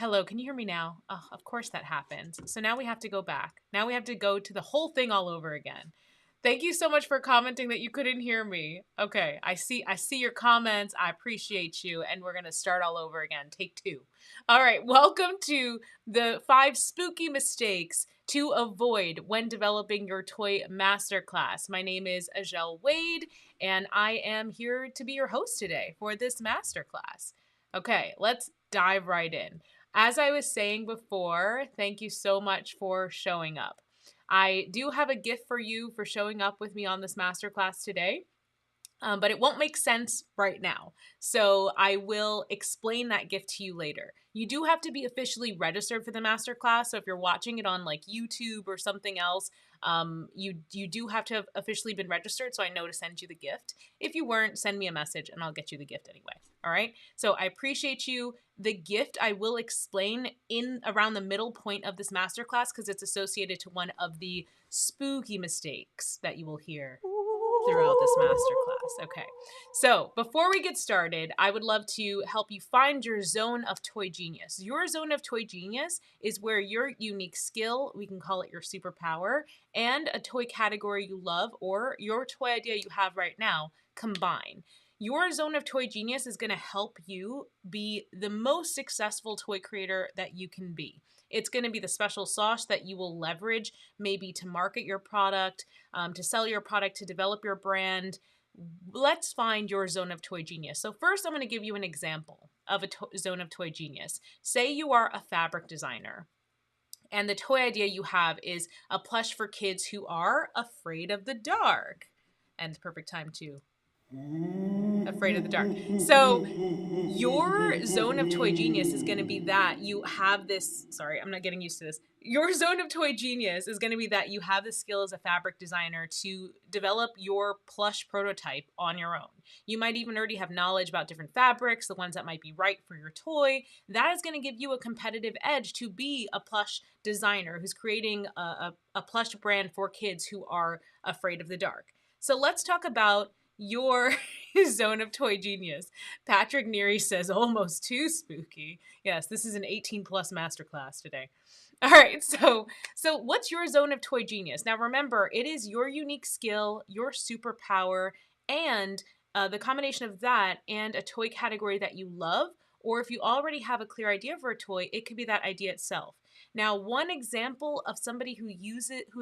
Hello, can you hear me now? Oh, of course that happened. So now we have to go back. Now we have to go to the whole thing all over again. Thank you so much for commenting that you couldn't hear me. Okay, I see your comments. I appreciate you, and we're going to start all over again. Take two. All right, welcome to the 5 spooky mistakes to avoid when developing your toy masterclass. My name is Ajel Wade, and I am here to be your host today for this masterclass. Okay, let's dive right in. As I was saying before, thank you so much for showing up. I do have a gift for you for showing up with me on this masterclass today. But it won't make sense right now. So I will explain that gift to you later. You do have to be officially registered for the masterclass. So if you're watching it on like YouTube or something else, you do have to have officially been registered. So I know to send you the gift. If you weren't, send me a message and I'll get you the gift anyway. All right. So I appreciate you. The gift I will explain in around the middle point of this masterclass because it's associated to one of the spooky mistakes that you will hear throughout this masterclass. Okay, so before we get started, I would love to help you find your zone of toy genius. Your zone of toy genius is where your unique skill, we can call it your superpower, and a toy category you love or your toy idea you have right now combine. Your zone of toy genius is going to help you be the most successful toy creator that you can be. It's going to be the special sauce that you will leverage maybe to market your product, to sell your product, to develop your brand. Let's find your zone of toy genius. So first, I'm going to give you an example of a zone of toy genius. Say you are a fabric designer, and the toy idea you have is a plush for kids who are afraid of the dark. And the perfect time to afraid of the dark. So your zone of toy genius is going to be that you have this, sorry, I'm not getting used to this. Your zone of toy genius is going to be that you have the skill as a fabric designer to develop your plush prototype on your own. You might even already have knowledge about different fabrics, the ones that might be right for your toy. That is going to give you a competitive edge to be a plush designer who's creating a plush brand for kids who are afraid of the dark. So let's talk about your zone of toy genius. Patrick Neary says almost too spooky. Yes, this is an 18 plus masterclass today. All right, so what's your zone of toy genius? Now remember, it is your unique skill, your superpower, and the combination of that and a toy category that you love, or if you already have a clear idea for a toy, it could be that idea itself. Now, one example of somebody who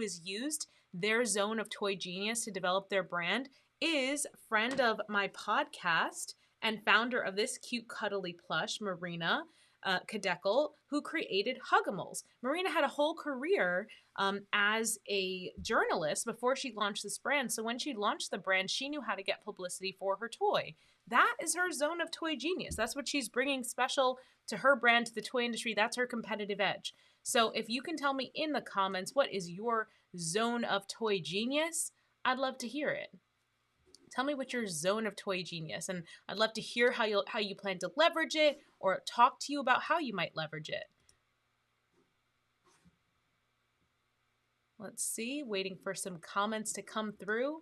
has used their zone of toy genius to develop their brand is friend of my podcast and founder of this cute cuddly plush, Marina Kadekel, who created Hugimals. Marina had a whole career as a journalist before she launched this brand. So when she launched the brand, she knew how to get publicity for her toy. That is her zone of toy genius. That's what she's bringing special to her brand, to the toy industry. That's her competitive edge. So if you can tell me in the comments, what is your zone of toy genius? I'd love to hear it. Tell me what your zone of toy genius, and I'd love to hear how you plan to leverage it or talk to you about how you might leverage it. Let's see, waiting for some comments to come through.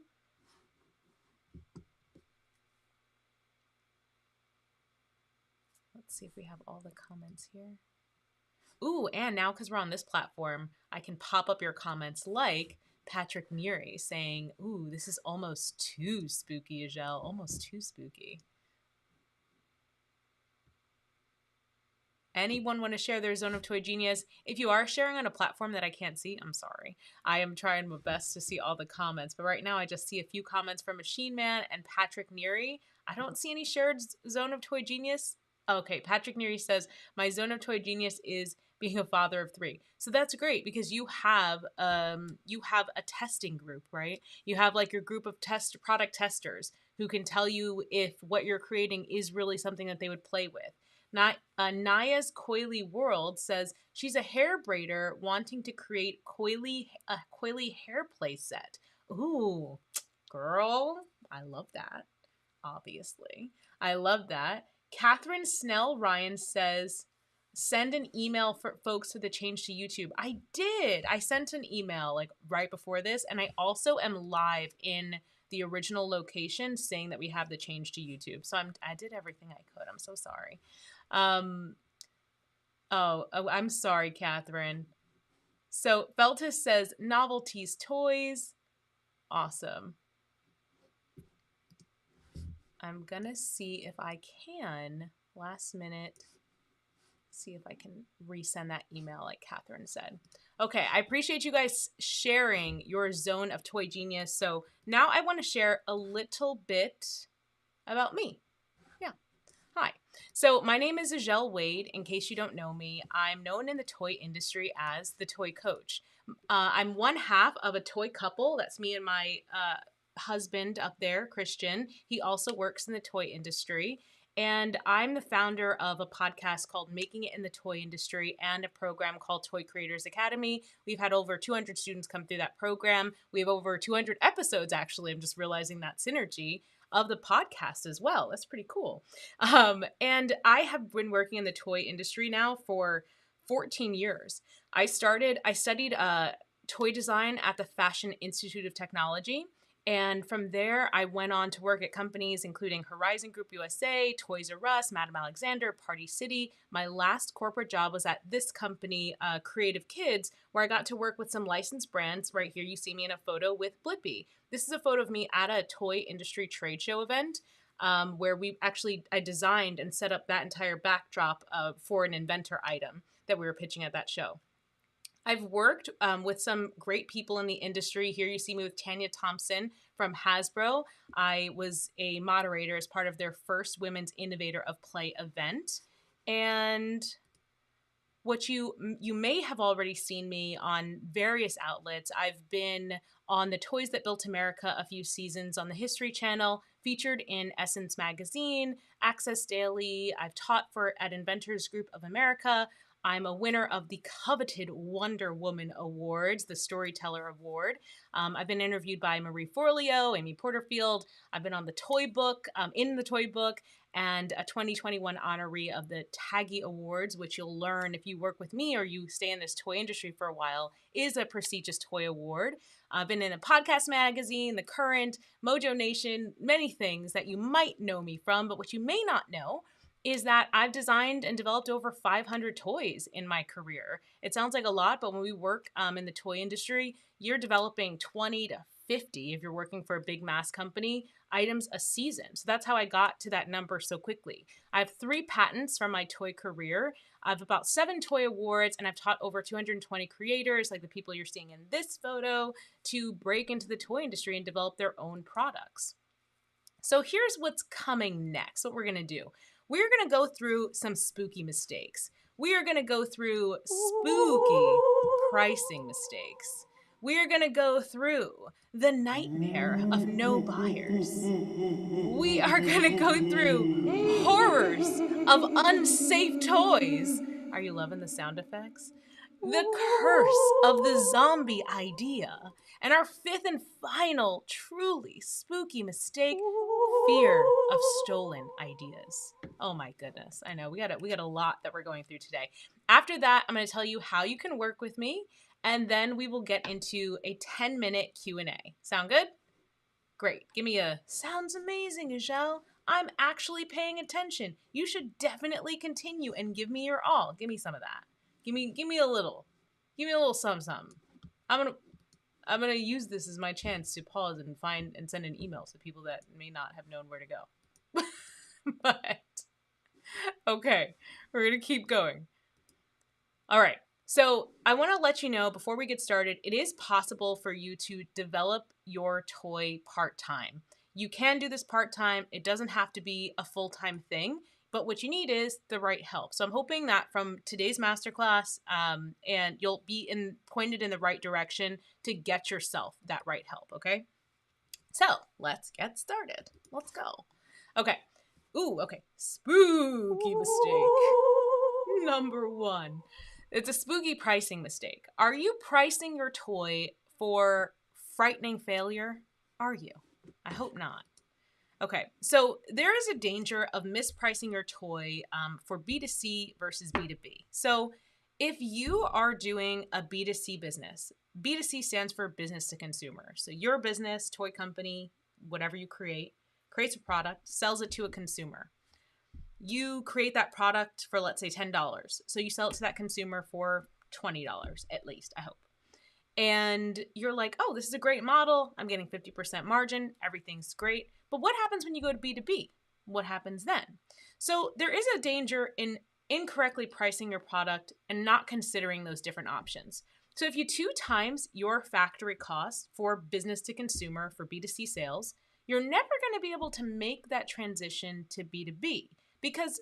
Let's see if we have all the comments here. Ooh, and now because we're on this platform, I can pop up your comments like Patrick Neary saying, ooh, this is almost too spooky, Ajel, almost too spooky. Anyone want to share their zone of toy genius? If you are sharing on a platform that I can't see, I'm sorry. I am trying my best to see all the comments, but right now I just see a few comments from Machine Man and Patrick Neary. I don't see any shared zone of toy genius. Okay, Patrick Neary says, my zone of toy genius is being a father of 3. So that's great because you have a testing group, right? You have like your group of product testers who can tell you if what you're creating is really something that they would play with. Naya's Coily World says she's a hair braider wanting to create a coily hair play set. Ooh, girl, I love that. Obviously, I love that. Catherine Snell Ryan says, send an email for folks for the change to YouTube. I did. I sent an email like right before this, and I also am live in the original location saying that we have the change to YouTube. So I did everything I could. I'm so sorry. Oh, I'm sorry, Catherine. So Feltus says novelties toys. Awesome. I'm gonna see if I can last minute see if I can resend that email like Catherine said. Okay, I appreciate you guys sharing your zone of toy genius. So now I want to share a little bit about me. Yeah. Hi. So my name is Ajel Wade. In case you don't know me, I'm known in the toy industry as the toy coach. I'm one half of a toy couple. That's me and my husband up there, Christian. He also works in the toy industry. And I'm the founder of a podcast called Making It in the Toy Industry and a program called Toy Creators Academy. We've had over 200 students come through that program. We have over 200 episodes, actually. I'm just realizing that synergy of the podcast as well. That's pretty cool. And I have been working in the toy industry now for 14 years. I studied toy design at the Fashion Institute of Technology. And from there, I went on to work at companies including Horizon Group USA, Toys R Us, Madame Alexander, Party City. My last corporate job was at this company, Creative Kids, where I got to work with some licensed brands. Right here, you see me in a photo with Blippi. This is a photo of me at a toy industry trade show event where I designed and set up that entire backdrop for an inventor item that we were pitching at that show. I've worked with some great people in the industry. Here you see me with Tanya Thompson from Hasbro. I was a moderator as part of their first Women's Innovator of Play event. And what you may have already seen me on various outlets. I've been on the Toys That Built America a few seasons on the History Channel, featured in Essence Magazine, Access Daily. I've taught at Inventors Group of America. I'm a winner of the coveted Wonder Woman Awards, the Storyteller Award. I've been interviewed by Marie Forleo, Amy Porterfield. I've been on the Toy Book, in the Toy Book, and a 2021 honoree of the Taggy Awards, which you'll learn if you work with me or you stay in this toy industry for a while, is a prestigious toy award. I've been in a podcast magazine, The Current, Mojo Nation, many things that you might know me from, but what you may not know is that I've designed and developed over 500 toys in my career. It sounds like a lot, but when we work in the toy industry, you're developing 20 to 50, if you're working for a big mass company, items a season. So that's how I got to that number so quickly. I have 3 patents from my toy career. I have about 7 toy awards, and I've taught over 220 creators, like the people you're seeing in this photo, to break into the toy industry and develop their own products. So here's what's coming next, what we're going to do. We're going to go through some spooky mistakes. We are going to go through spooky pricing mistakes. We are going to go through the nightmare of no buyers. We are going to go through horrors of unsafe toys. Are you loving the sound effects? The curse of the zombie idea. And our 5th and final truly spooky mistake, fear of stolen ideas. Oh my goodness. I know we got a lot that we're going through today. After that, I'm going to tell you how you can work with me, and then we will get into a 10-minute Q&A. Sound good? Great. Give me a sounds amazing, Ajel. I'm actually paying attention. You should definitely continue and give me your all. Give me some of that. Give me a little. Give me a little something. I'm gonna use this as my chance to pause and find and send an email to people that may not have known where to go. But okay, we're gonna keep going. All right. So I want to let you know before we get started, it is possible for you to develop your toy part-time. You can do this part-time. It doesn't have to be a full-time thing, but what you need is the right help. So I'm hoping that from today's masterclass, and you'll be pointed in the right direction to get yourself that right help, okay? So let's get started. Let's go. Okay. Ooh, okay. Spooky mistake. Number 1. It's a spooky pricing mistake. Are you pricing your toy for frightening failure? Are you? I hope not. Okay, so there is a danger of mispricing your toy for B2C versus B2B. So if you are doing a B2C business, B2C stands for business to consumer. So your business, toy company, whatever you create, creates a product, sells it to a consumer. you create that product for, let's say, $10. So you sell it to that consumer for $20 at least, I hope. And you're like, oh, this is a great model. I'm getting 50% margin. Everything's great. But what happens when you go to B2B? What happens then? So there is a danger in incorrectly pricing your product and not considering those different options. So if you 2 times your factory costs for business to consumer for B2C sales, you're never going to be able to make that transition to B2B, because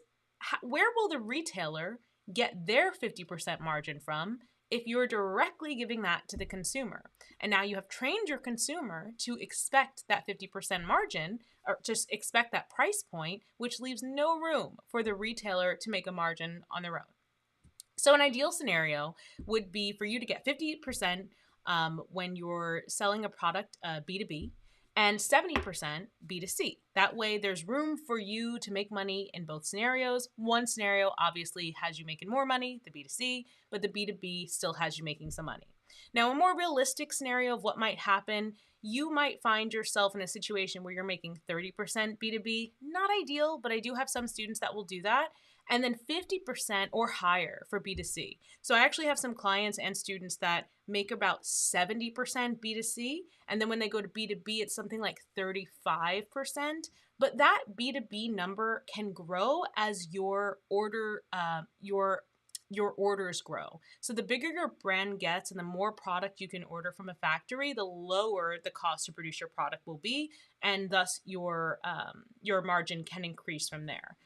where will the retailer get their 50% margin from if you're directly giving that to the consumer? And now you have trained your consumer to expect that 50% margin, or just expect that price point, which leaves no room for the retailer to make a margin on their own. So an ideal scenario would be for you to get 50% when you're selling a product B2B, and 70% B2C. That way there's room for you to make money in both scenarios. One scenario obviously has you making more money, the B2C, but the B2B still has you making some money. Now, a more realistic scenario of what might happen, you might find yourself in a situation where you're making 30% B2B. Not ideal, but I do have some students that will do that. And then 50% or higher for B2C. So I actually have some clients and students that make about 70% B2C. And then when they go to B2B, it's something like 35%. But that B2B number can grow as your orders grow. So the bigger your brand gets and the more product you can order from a factory, the lower the cost to produce your product will be, and thus your margin can increase from there.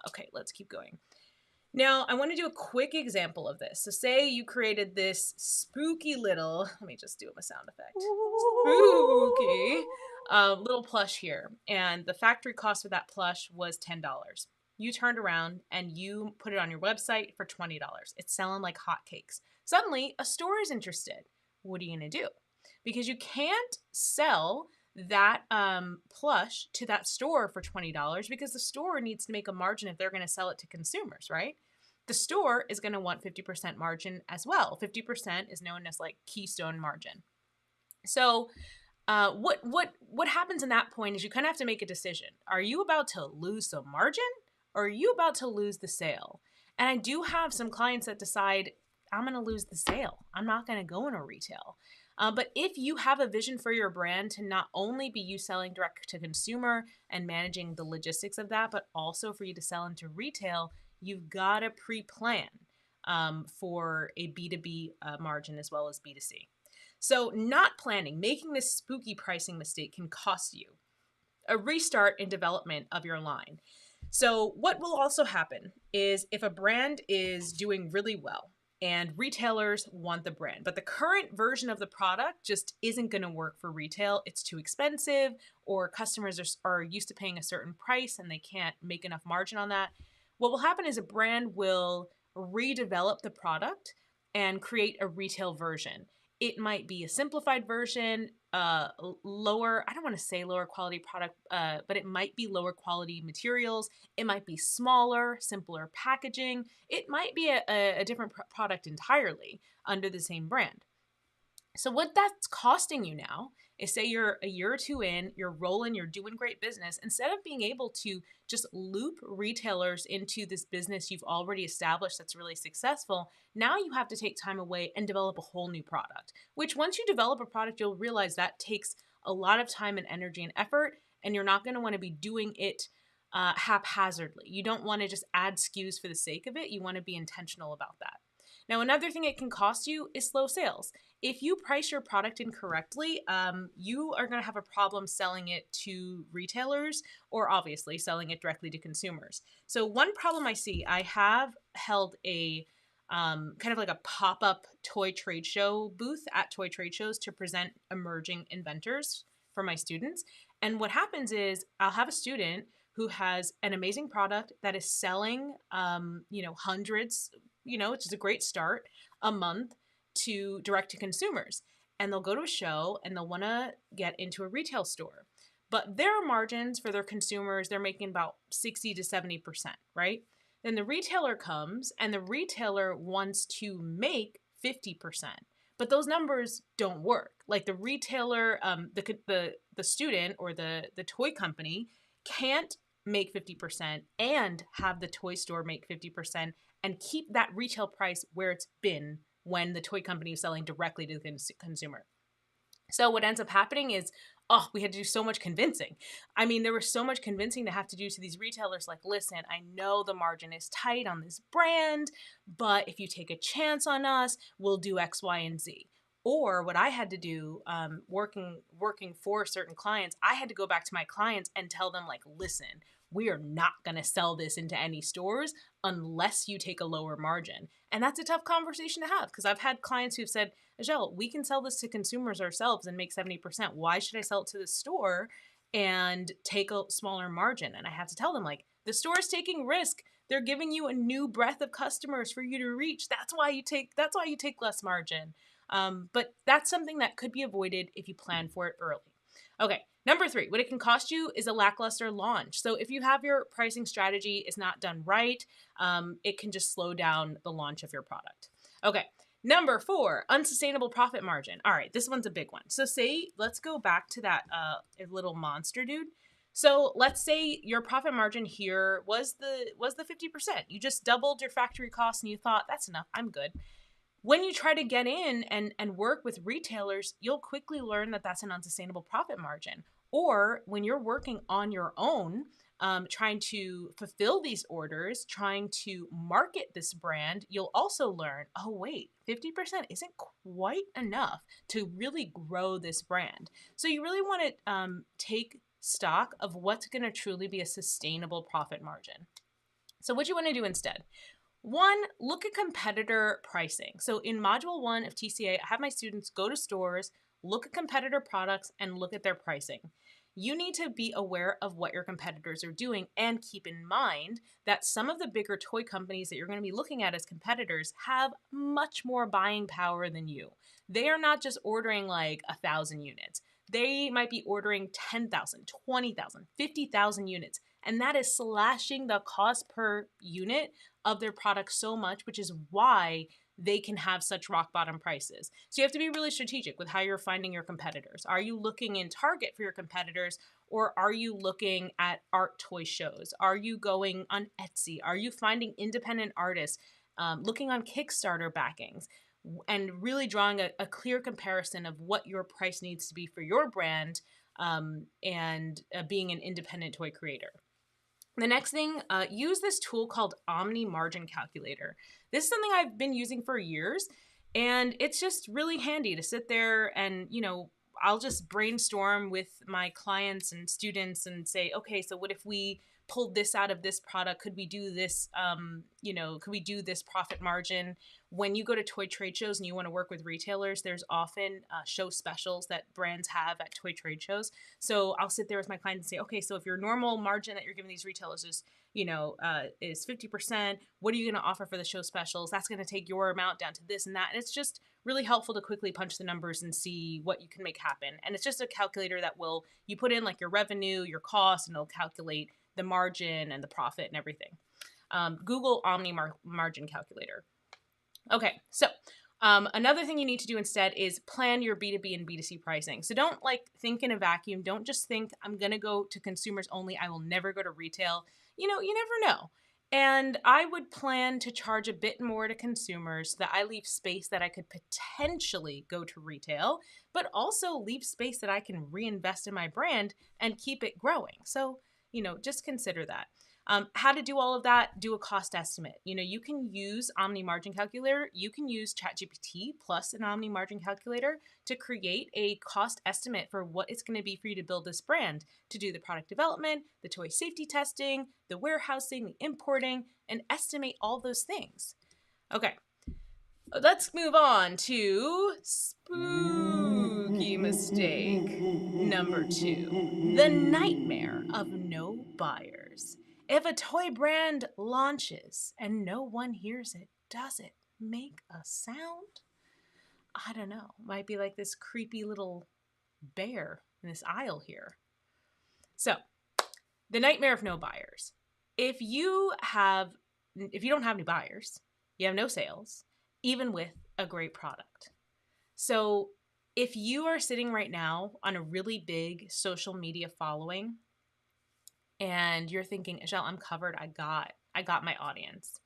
Okay, let's keep going. Now, I want to do a quick example of this. So say you created this spooky little, let me just do a sound effect. Spooky little plush here. And the factory cost for that plush was $10. You turned around and you put it on your website for $20. It's selling like hotcakes. Suddenly, a store is interested. What are you going to do? Because you can't sell that plush to that store for $20 because the store needs to make a margin if they're going to sell it to consumers, right? The store is going to want 50% margin as well. 50% is known as like keystone margin. So what happens in that point is you kind of have to make a decision. Are you about to lose some margin, or are you about to lose the sale? And I do have some clients that decide, I'm going to lose the sale. I'm not going to go into retail. But if you have a vision for your brand to not only be you selling direct to consumer and managing the logistics of that, but also for you to sell into retail, you've got to pre-plan for a B2B margin as well as B2C. So not planning, making this spooky pricing mistake can cost you a restart in development of your line. So what will also happen is if a brand is doing really well, and retailers want the brand, but the current version of the product just isn't going to work for retail. It's too expensive, or customers are used to paying a certain price and they can't make enough margin on that. What will happen is a brand will redevelop the product and create a retail version. It might be a simplified version, lower, I don't want to say lower quality product, but it might be lower quality materials. It might be smaller, simpler packaging. It might be a different product entirely under the same brand. So what that's costing you now is, say you're a year or two in, you're rolling, you're doing great business. Instead of being able to just loop retailers into this business you've already established that's really successful, now you have to take time away and develop a whole new product, which once you develop a product, you'll realize that takes a lot of time and energy and effort, and you're not going to want to be doing it haphazardly. You don't want to just add SKUs for the sake of it. You want to be intentional about that. Now, another thing it can cost you is slow sales. If you price your product incorrectly, you are going to have a problem selling it to retailers, or obviously selling it directly to consumers. So one problem I see, I have held a kind of like a pop-up toy trade show booth at toy trade shows to present emerging inventors for my students. And what happens is I'll have a student who has an amazing product that is selling, hundreds, which is a great start, a month to direct to consumers. And they'll go to a show and they'll want to get into a retail store. But their margins for their consumers, they're making about 60 to 70%, right? Then the retailer comes and the retailer wants to make 50%. But those numbers don't work. Like the retailer, the student or the toy company can't make 50% and have the toy store make 50% and keep that retail price where it's been when the toy company is selling directly to the consumer. So what ends up happening is, we had to do so much convincing. I mean, there was so much convincing to have to do to these retailers. Like, listen, I know the margin is tight on this brand, but if you take a chance on us, we'll do X, Y, and Z. Or what I had to do, working for certain clients, I had to go back to my clients and tell them, like, listen, we are not going to sell this into any stores unless you take a lower margin. And that's a tough conversation to have, because I've had clients who've said, Ajel, we can sell this to consumers ourselves and make 70%. Why should I sell it to the store and take a smaller margin? And I have to tell them, like, the store is taking risk. They're giving you a new breadth of customers for you to reach. That's why you take less margin. But that's something that could be avoided if you plan for it early. Okay, number 3, what it can cost you is a lackluster launch. So if you have your pricing strategy is not done right, it can just slow down the launch of your product. Okay, number 4, unsustainable profit margin. All right, this one's a big one. So let's go back to that little monster dude. So let's say your profit margin here was the 50%. You just doubled your factory costs and you thought, that's enough, I'm good. When you try to get in and work with retailers, you'll quickly learn that that's an unsustainable profit margin. Or when you're working on your own, trying to fulfill these orders, trying to market this brand, you'll also learn, oh, wait, 50% isn't quite enough to really grow this brand. So you really want to take stock of what's going to truly be a sustainable profit margin. So what you want to do instead? 1, look at competitor pricing. So in module 1 of TCA, I have my students go to stores, look at competitor products, and look at their pricing. You need to be aware of what your competitors are doing and keep in mind that some of the bigger toy companies that you're going to be looking at as competitors have much more buying power than you. They are not just ordering like 1,000 units. They might be ordering 10,000, 20,000, 50,000 units. And that is slashing the cost per unit of their product so much, which is why they can have such rock bottom prices. So you have to be really strategic with how you're finding your competitors. Are you looking in Target for your competitors, or are you looking at art toy shows? Are you going on Etsy? Are you finding independent artists, looking on Kickstarter backings, and really drawing a clear comparison of what your price needs to be for your brand, and being an independent toy creator. The next thing, use this tool called Omni Margin Calculator. This is something I've been using for years, and it's just really handy to sit there and, I'll just brainstorm with my clients and students and say, okay, so what if we pulled this out of this product? Could we do this, could we do this profit margin? When you go to toy trade shows and you want to work with retailers, there's often show specials that brands have at toy trade shows. So I'll sit there with my clients and say, okay, so if your normal margin that you're giving these retailers is 50%, what are you going to offer for the show specials? That's going to take your amount down to this and that. And it's just really helpful to quickly punch the numbers and see what you can make happen. And it's just a calculator that you put in like your revenue, your cost, and it'll calculate the margin and the profit and everything. Google Omni Margin Calculator. Okay, so another thing you need to do instead is plan your B2B and B2C pricing. So don't think in a vacuum. Don't just think I'm going to go to consumers only. I will never go to retail. You never know. And I would plan to charge a bit more to consumers so that I leave space that I could potentially go to retail, but also leave space that I can reinvest in my brand and keep it growing. So, just consider that. How to do all of that? Do a cost estimate. You can use Omni Margin Calculator. You can use ChatGPT plus an Omni Margin Calculator to create a cost estimate for what it's going to be for you to build this brand, to do the product development, the toy safety testing, the warehousing, the importing, and estimate all those things. Okay, let's move on to spooky mistake number 2, the nightmare of no buyers. If a toy brand launches and no one hears it, does it make a sound? I don't know. Might be like this creepy little bear in this aisle here. So, the nightmare of no buyers. If you don't have any buyers, you have no sales, even with a great product. So, if you are sitting right now on a really big social media following, and you're thinking, Michelle, I'm covered. I got my audience.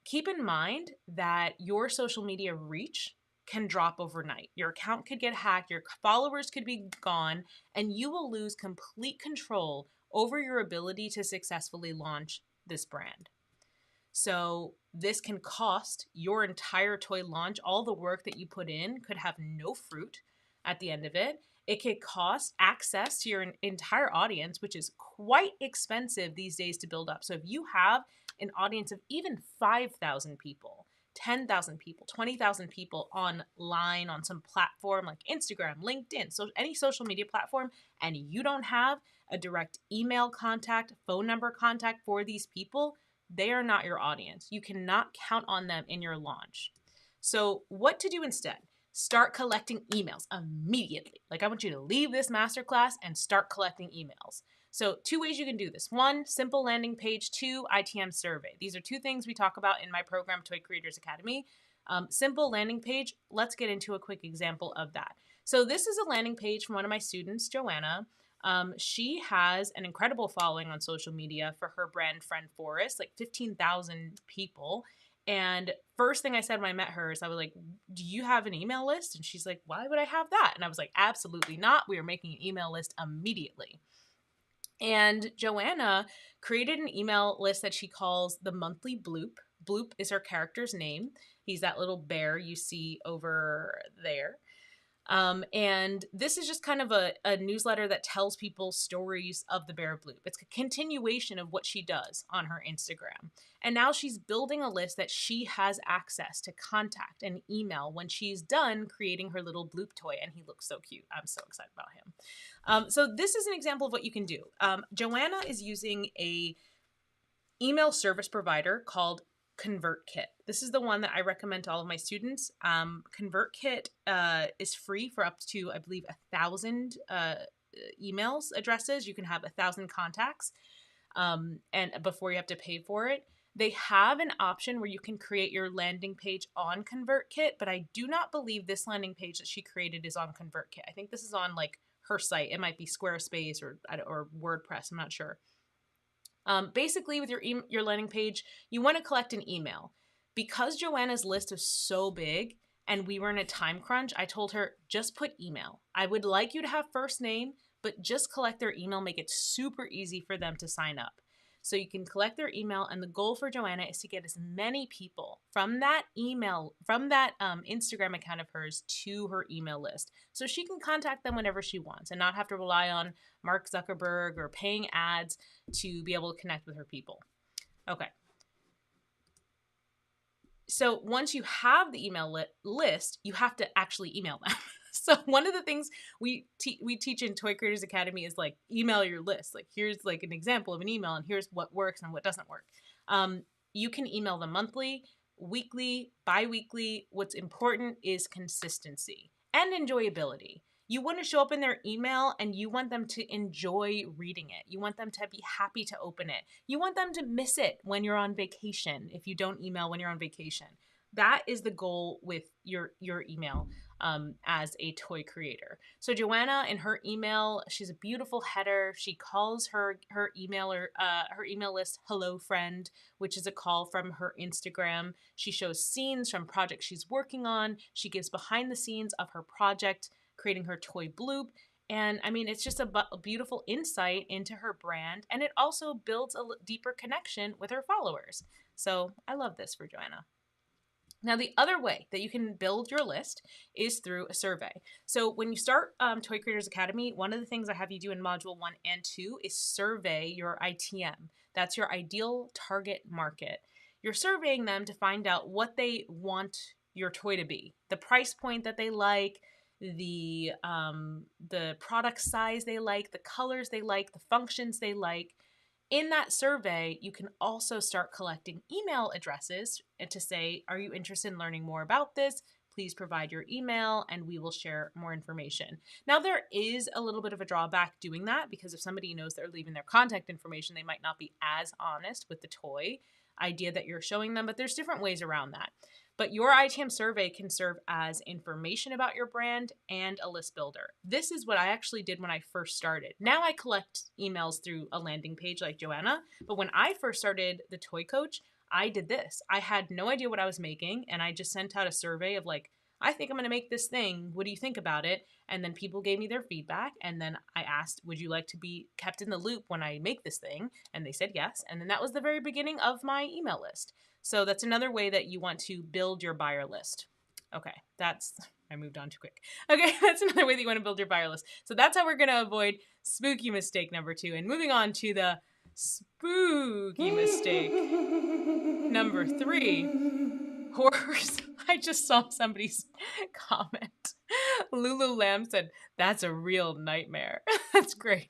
Keep in mind that your social media reach can drop overnight. Your account could get hacked, your followers could be gone, and you will lose complete control over your ability to successfully launch this brand. So this can cost your entire toy launch. All the work that you put in could have no fruit at the end of it. It could cost access to your entire audience, which is quite expensive these days to build up. So if you have an audience of even 5,000 people, 10,000 people, 20,000 people online on some platform like Instagram, LinkedIn, so any social media platform, and you don't have a direct email contact, phone number contact for these people, they are not your audience. You cannot count on them in your launch. So what to do instead? Start collecting emails immediately. Like, I want you to leave this masterclass and start collecting emails. So 2 ways you can do this. 1, simple landing page. 2, ITM survey. These are 2 things we talk about in my program, Toy Creators Academy. Simple landing page. Let's get into a quick example of that. So this is a landing page from one of my students, Joanna. She has an incredible following on social media for her brand Friend Forest, like 15,000 people. And first thing I said when I met her is I was like, do you have an email list? And she's like, why would I have that? And I was like, absolutely not. We are making an email list immediately. And Joanna created an email list that she calls the monthly bloop. Bloop is her character's name. He's that little bear you see over there. And this is just kind of a newsletter that tells people stories of the Bear Bloop. It's a continuation of what she does on her Instagram. And now she's building a list that she has access to contact and email when she's done creating her little Bloop toy. And he looks so cute. I'm so excited about him. So this is an example of what you can do. Joanna is using a email service provider called ConvertKit. This is the one that I recommend to all of my students. ConvertKit is free for up to, I believe, 1,000 emails addresses. You can have 1,000 contacts, and before you have to pay for it. They have an option where you can create your landing page on ConvertKit, but I do not believe this landing page that she created is on ConvertKit. I think this is on like her site. It might be Squarespace or WordPress. I'm not sure. Basically, with your landing page, you want to collect an email. Because Joanna's list is so big and we were in a time crunch, I told her, just put email. I would like you to have first name, but just collect their email, make it super easy for them to sign up. So you can collect their email, and the goal for Joanna is to get as many people from that email, from that Instagram account of hers to her email list. So she can contact them whenever she wants and not have to rely on Mark Zuckerberg or paying ads to be able to connect with her people. Okay. So once you have the email list, you have to actually email them. So one of the things we teach in Toy Creators Academy is like email your list. Like here's like an example of an email and here's what works and what doesn't work. You can email them monthly, weekly, bi-weekly. What's important is consistency and enjoyability. You want to show up in their email and you want them to enjoy reading it. You want them to be happy to open it. You want them to miss it when you're on vacation if you don't email when you're on vacation. That is the goal with your email as a toy creator. So Joanna, in her email, she's a beautiful header. She calls her email list "Hello Friend," which is a call from her Instagram. She shows scenes from projects she's working on. She gives behind the scenes of her project, creating her toy bloop. And I mean, it's just a beautiful insight into her brand. And it also builds a deeper connection with her followers. So I love this for Joanna. Now, the other way that you can build your list is through a survey. So when you start Toy Creators Academy, one of the things I have you do in Module 1 and 2 is survey your ITM. That's your ideal target market. You're surveying them to find out what they want your toy to be, the price point that they like, the product size they like, the colors they like, the functions they like. In that survey, you can also start collecting email addresses to say, are you interested in learning more about this? Please provide your email and we will share more information. Now, there is a little bit of a drawback doing that because if somebody knows they're leaving their contact information, they might not be as honest with the toy idea that you're showing them, but there's different ways around that. But your ITM survey can serve as information about your brand and a list builder. This is what I actually did when I first started. Now I collect emails through a landing page like Joanna, but when I first started the Toy Coach, I did this. I had no idea what I was making, and I just sent out a survey of like, I think I'm going to make this thing. What do you think about it? And then people gave me their feedback. And then I asked, would you like to be kept in the loop when I make this thing? And they said yes. And then that was the very beginning of my email list. So that's another way that you want to build your buyer list. Okay, I moved on too quick. Okay, that's another way that you want to build your buyer list. So that's how we're going to avoid spooky mistake number 2. And moving on to the spooky mistake number 3. Horrors. I just saw somebody's comment. Lulu Lamb said, that's a real nightmare. That's great.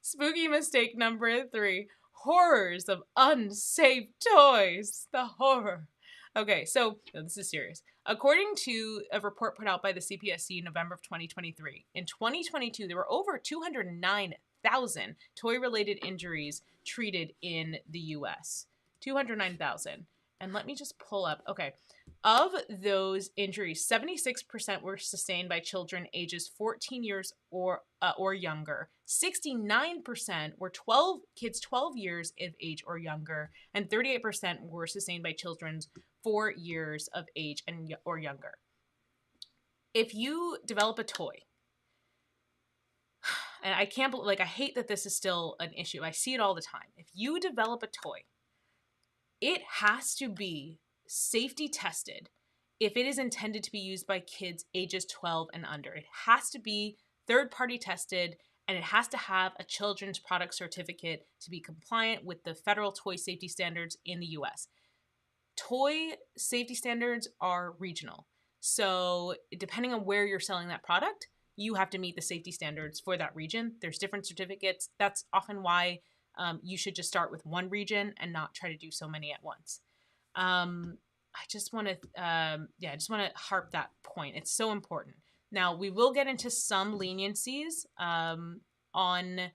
Spooky mistake number 3. Horrors of unsafe toys. The horror. Okay, so this is serious. According to a report put out by the CPSC in November of 2023, in 2022, there were over 209,000 toy-related injuries treated in the U.S. 209,000. And let me just pull up. Okay. Of those injuries, 76% were sustained by children ages 14 years or younger. 69% were kids 12 years of age or younger, and 38% were sustained by children 4 years of age or younger. If you develop a toy, and I can't believe, like, I hate that this is still an issue. I see it all the time. If you develop a toy, it has to be safety tested if it is intended to be used by kids ages 12 and under. It has to be third-party tested, and it has to have a children's product certificate to be compliant with the federal toy safety standards in the U.S. Toy safety standards are regional. So depending on where you're selling that product, you have to meet the safety standards for that region. There's different certificates. That's often why you should just start with one region and not try to do so many at once. I just want to harp that point. It's so important. Now, we will get into some leniencies on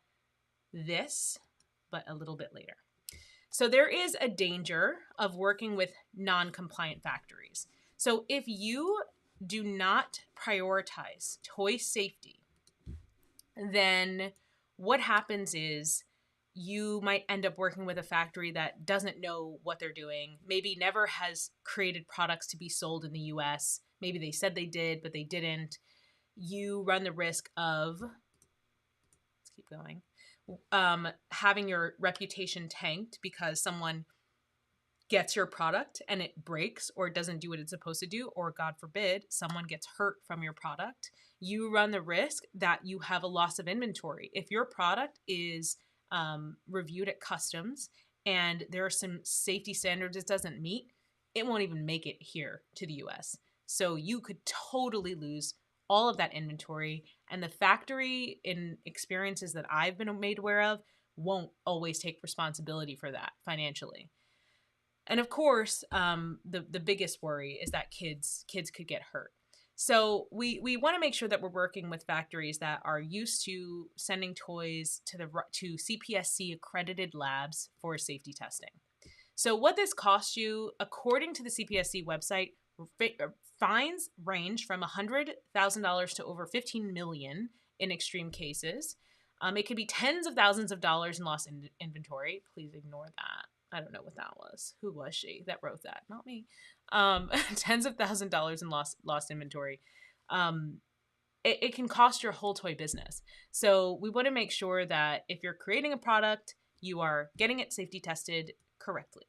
this, but a little bit later. So there is a danger of working with non-compliant factories. So if you do not prioritize toy safety, then what happens is you might end up working with a factory that doesn't know what they're doing, maybe never has created products to be sold in the US. Maybe they said they did, but they didn't. You run the risk of, let's keep going, having your reputation tanked because someone gets your product and it breaks or doesn't do what it's supposed to do, or God forbid, someone gets hurt from your product. You run the risk that you have a loss of inventory. If your product is reviewed at customs and there are some safety standards it doesn't meet, it won't even make it here to the US. So you could totally lose all of that inventory, and the factory, in experiences that I've been made aware of, won't always take responsibility for that financially. And of course, the biggest worry is that kids could get hurt. So we want to make sure that we're working with factories that are used to sending toys to CPSC accredited labs for safety testing. So what this costs you, according to the CPSC website, fines range from $100,000 to over $15 million in extreme cases. It could be tens of thousands of dollars in lost inventory. Please ignore that. I don't know what that was. Who was she that wrote that? Not me. Tens of thousands of dollars in lost inventory. It can cost your whole toy business. So we want to make sure that if you're creating a product, you are getting it safety tested correctly.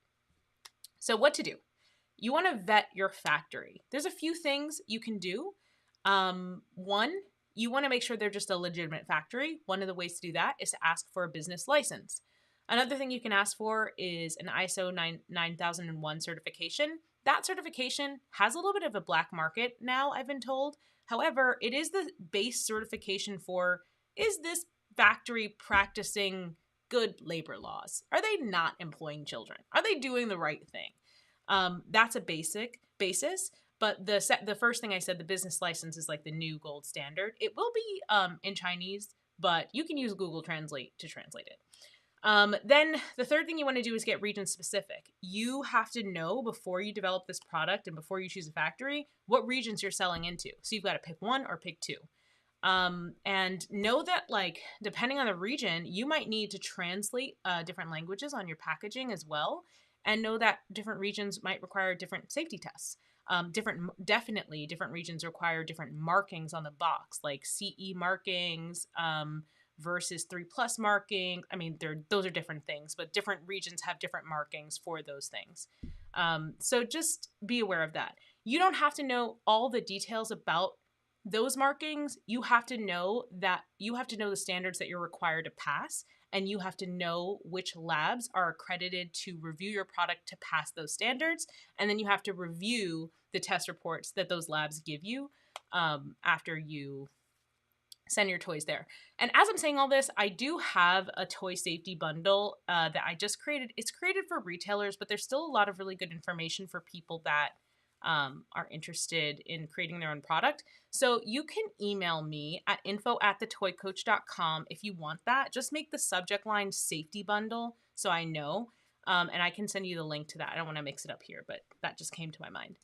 So what to do? You want to vet your factory. There's a few things you can do. One, you want to make sure they're just a legitimate factory. One of the ways to do that is to ask for a business license. Another thing you can ask for is an ISO 9001 certification. That certification has a little bit of a black market now, I've been told. However, it is the base certification for, is this factory practicing good labor laws? Are they not employing children? Are they doing the right thing? That's a basis. But the first thing I said, the business license, is like the new gold standard. It will be in Chinese, but you can use Google Translate to translate it. Then the third thing you want to do is get region specific. You have to know before you develop this product and before you choose a factory, what regions you're selling into. So you've got to pick one or pick two. And know that, like, depending on the region, you might need to translate different languages on your packaging as well. And know that different regions might require different safety tests. Definitely different regions require different markings on the box, like CE markings, versus 3+ marking. I mean, those are different things, but different regions have different markings for those things. So just be aware of that. You don't have to know all the details about those markings. You have to know the standards that you're required to pass, and you have to know which labs are accredited to review your product to pass those standards. And then you have to review the test reports that those labs give you after you send your toys there. And as I'm saying all this, I do have a toy safety bundle that I just created. It's created for retailers, but there's still a lot of really good information for people that are interested in creating their own product. So you can email me at info@thetoycoach.com if you want that. Just make the subject line safety bundle so I know. And I can send you the link to that. I don't want to mix it up here, but that just came to my mind.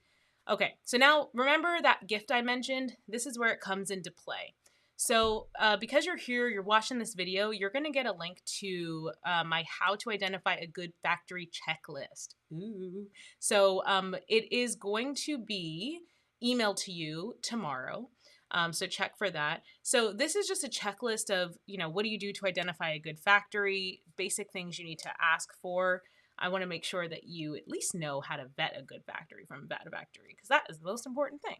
Okay, so now remember that gift I mentioned? This is where it comes into play. So because you're here, you're watching this video, you're going to get a link to my how to identify a good factory checklist. Ooh. So it is going to be emailed to you tomorrow. So check for that. So this is just a checklist of, what do you do to identify a good factory, basic things you need to ask for. I want to make sure that you at least know how to vet a good factory from a bad factory, because that is the most important thing.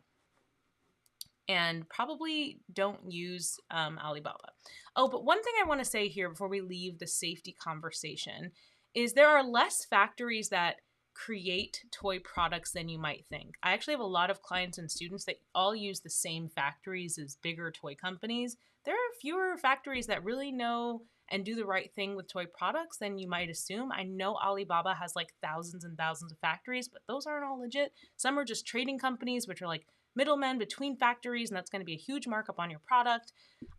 And probably don't use Alibaba. Oh, but one thing I want to say here before we leave the safety conversation is there are less factories that create toy products than you might think. I actually have a lot of clients and students that all use the same factories as bigger toy companies. There are fewer factories that really know and do the right thing with toy products than you might assume. I know Alibaba has like thousands and thousands of factories, but those aren't all legit. Some are just trading companies, which are like middlemen between factories, and that's going to be a huge markup on your product.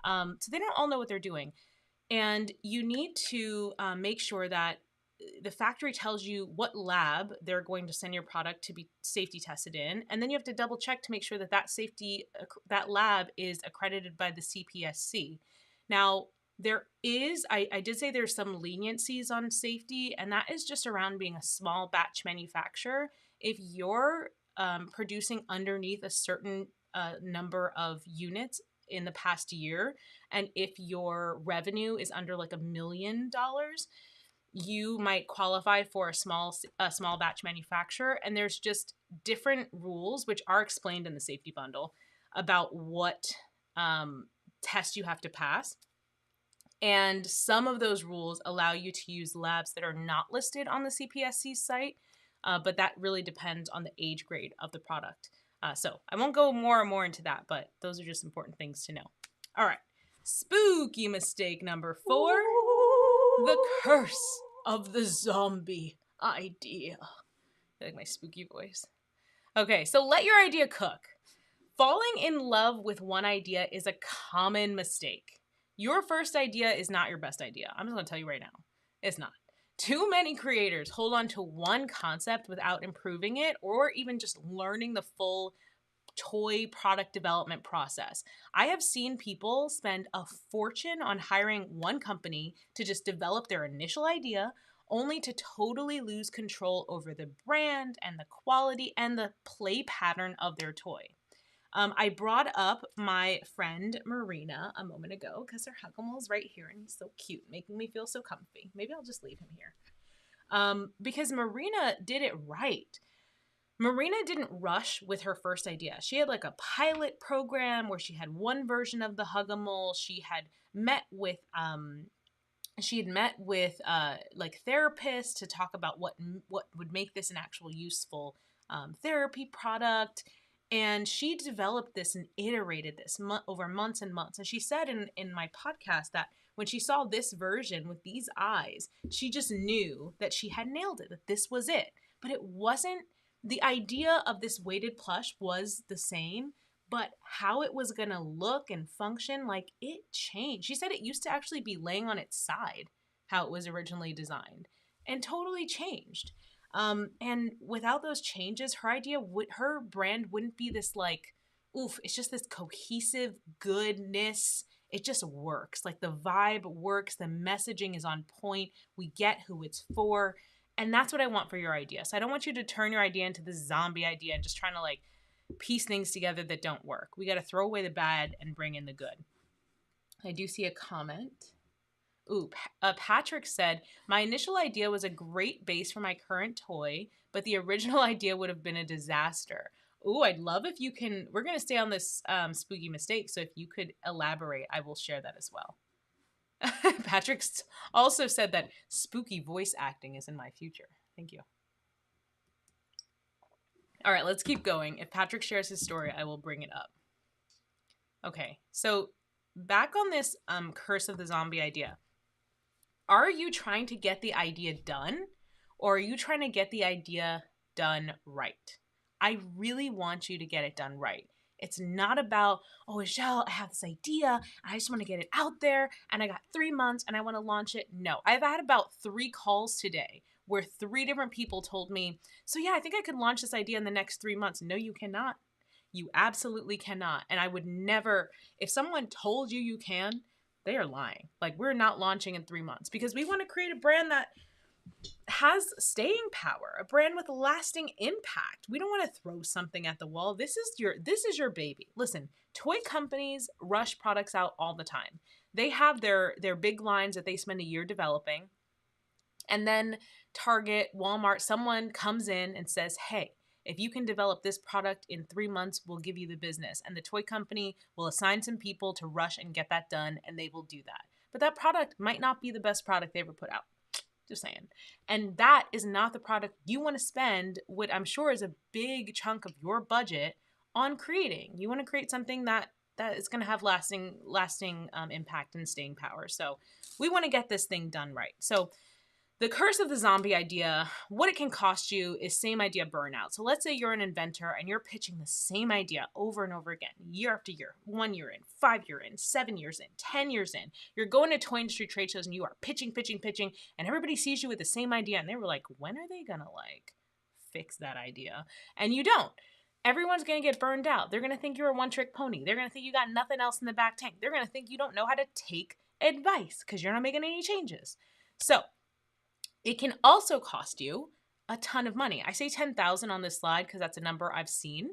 So they don't all know what they're doing. And you need to make sure that the factory tells you what lab they're going to send your product to be safety tested in. And then you have to double check to make sure that that lab is accredited by the CPSC. Now, I did say there's some leniencies on safety, and that is just around being a small batch manufacturer. If you're producing underneath a certain number of units in the past year, and if your revenue is under like $1 million, you might qualify for a small batch manufacturer. And there's just different rules which are explained in the safety bundle about what test you have to pass. And some of those rules allow you to use labs that are not listed on the CPSC site. But that really depends on the age grade of the product. So I won't go more and more into that, but those are just important things to know. All right. Spooky mistake number 4. The curse of the zombie idea. I like my spooky voice. Okay, so let your idea cook. Falling in love with one idea is a common mistake. Your first idea is not your best idea. I'm just going to tell you right now. It's not. Too many creators hold on to one concept without improving it or even just learning the full toy product development process. I have seen people spend a fortune on hiring one company to just develop their initial idea, only to totally lose control over the brand and the quality and the play pattern of their toy. I brought up my friend Marina a moment ago because her Huggimal is right here and he's so cute, making me feel so comfy. Maybe I'll just leave him here. Because Marina did it right. Marina didn't rush with her first idea. She had like a pilot program where she had one version of the Huggimal. She had met with like therapists to talk about what would make this an actual useful therapy product. And she developed this and iterated this over months and months. And she said in my podcast that when she saw this version with these eyes, she just knew that she had nailed it, that this was it. But it wasn't, the idea of this weighted plush was the same, but how it was going to look and function, like it changed. She said it used to actually be laying on its side how it was originally designed and totally changed. And without those changes, her brand wouldn't be this like, oof, it's just this cohesive goodness. It just works. Like the vibe works, the messaging is on point. We get who it's for. And that's what I want for your idea. So I don't want you to turn your idea into this zombie idea and just trying to like piece things together that don't work. We got to throw away the bad and bring in the good. I do see a comment. Ooh, Patrick said, my initial idea was a great base for my current toy, but the original idea would have been a disaster. Ooh, I'd love if you can, we're going to stay on this spooky mistake, so if you could elaborate, I will share that as well. Patrick also said that spooky voice acting is in my future. Thank you. All right, let's keep going. If Patrick shares his story, I will bring it up. Okay, so back on this curse of the zombie idea. Are you trying to get the idea done, or are you trying to get the idea done right? I really want you to get it done right. It's not about, oh, Michelle, I have this idea, I just want to get it out there, and I got 3 months, and I want to launch it. No, I've had about 3 calls today where 3 different people told me, so yeah, I think I could launch this idea in the next 3 months. No, you cannot. You absolutely cannot. And I would never, if someone told you you can, they are lying. Like, we're not launching in 3 months because we want to create a brand that has staying power, a brand with lasting impact. We don't want to throw something at the wall. This is your baby. Listen, toy companies rush products out all the time. They have their big lines that they spend a year developing. And then Target, Walmart, someone comes in and says, hey, if you can develop this product in 3 months, we'll give you the business. And the toy company will assign some people to rush and get that done, and they will do that. But that product might not be the best product they ever put out. Just saying. And that is not the product you want to spend what I'm sure is a big chunk of your budget on creating. You want to create something that is going to have lasting impact and staying power. So we want to get this thing done right. So the curse of the zombie idea, what it can cost you is same idea burnout. So let's say you're an inventor and you're pitching the same idea over and over again, year after year, 1 year in, 5 years in, 7 years in, 10 years in. You're going to toy industry trade shows and you are pitching, and everybody sees you with the same idea. And they were like, when are they going to like fix that idea? And you don't. Everyone's going to get burned out. They're going to think you're a one-trick pony. They're going to think you got nothing else in the back tank. They're going to think you don't know how to take advice because you're not making any changes. So it can also cost you a ton of money. I say 10,000 on this slide because that's a number I've seen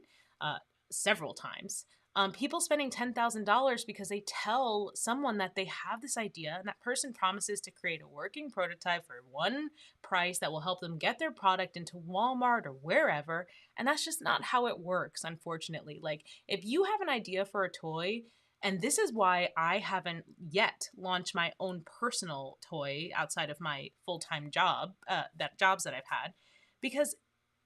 several times. People spending $10,000 because they tell someone that they have this idea and that person promises to create a working prototype for one price that will help them get their product into Walmart or wherever. And that's just not how it works, unfortunately. Like, if you have an idea for a toy, and this is why I haven't yet launched my own personal toy outside of my full-time jobs that I've had, because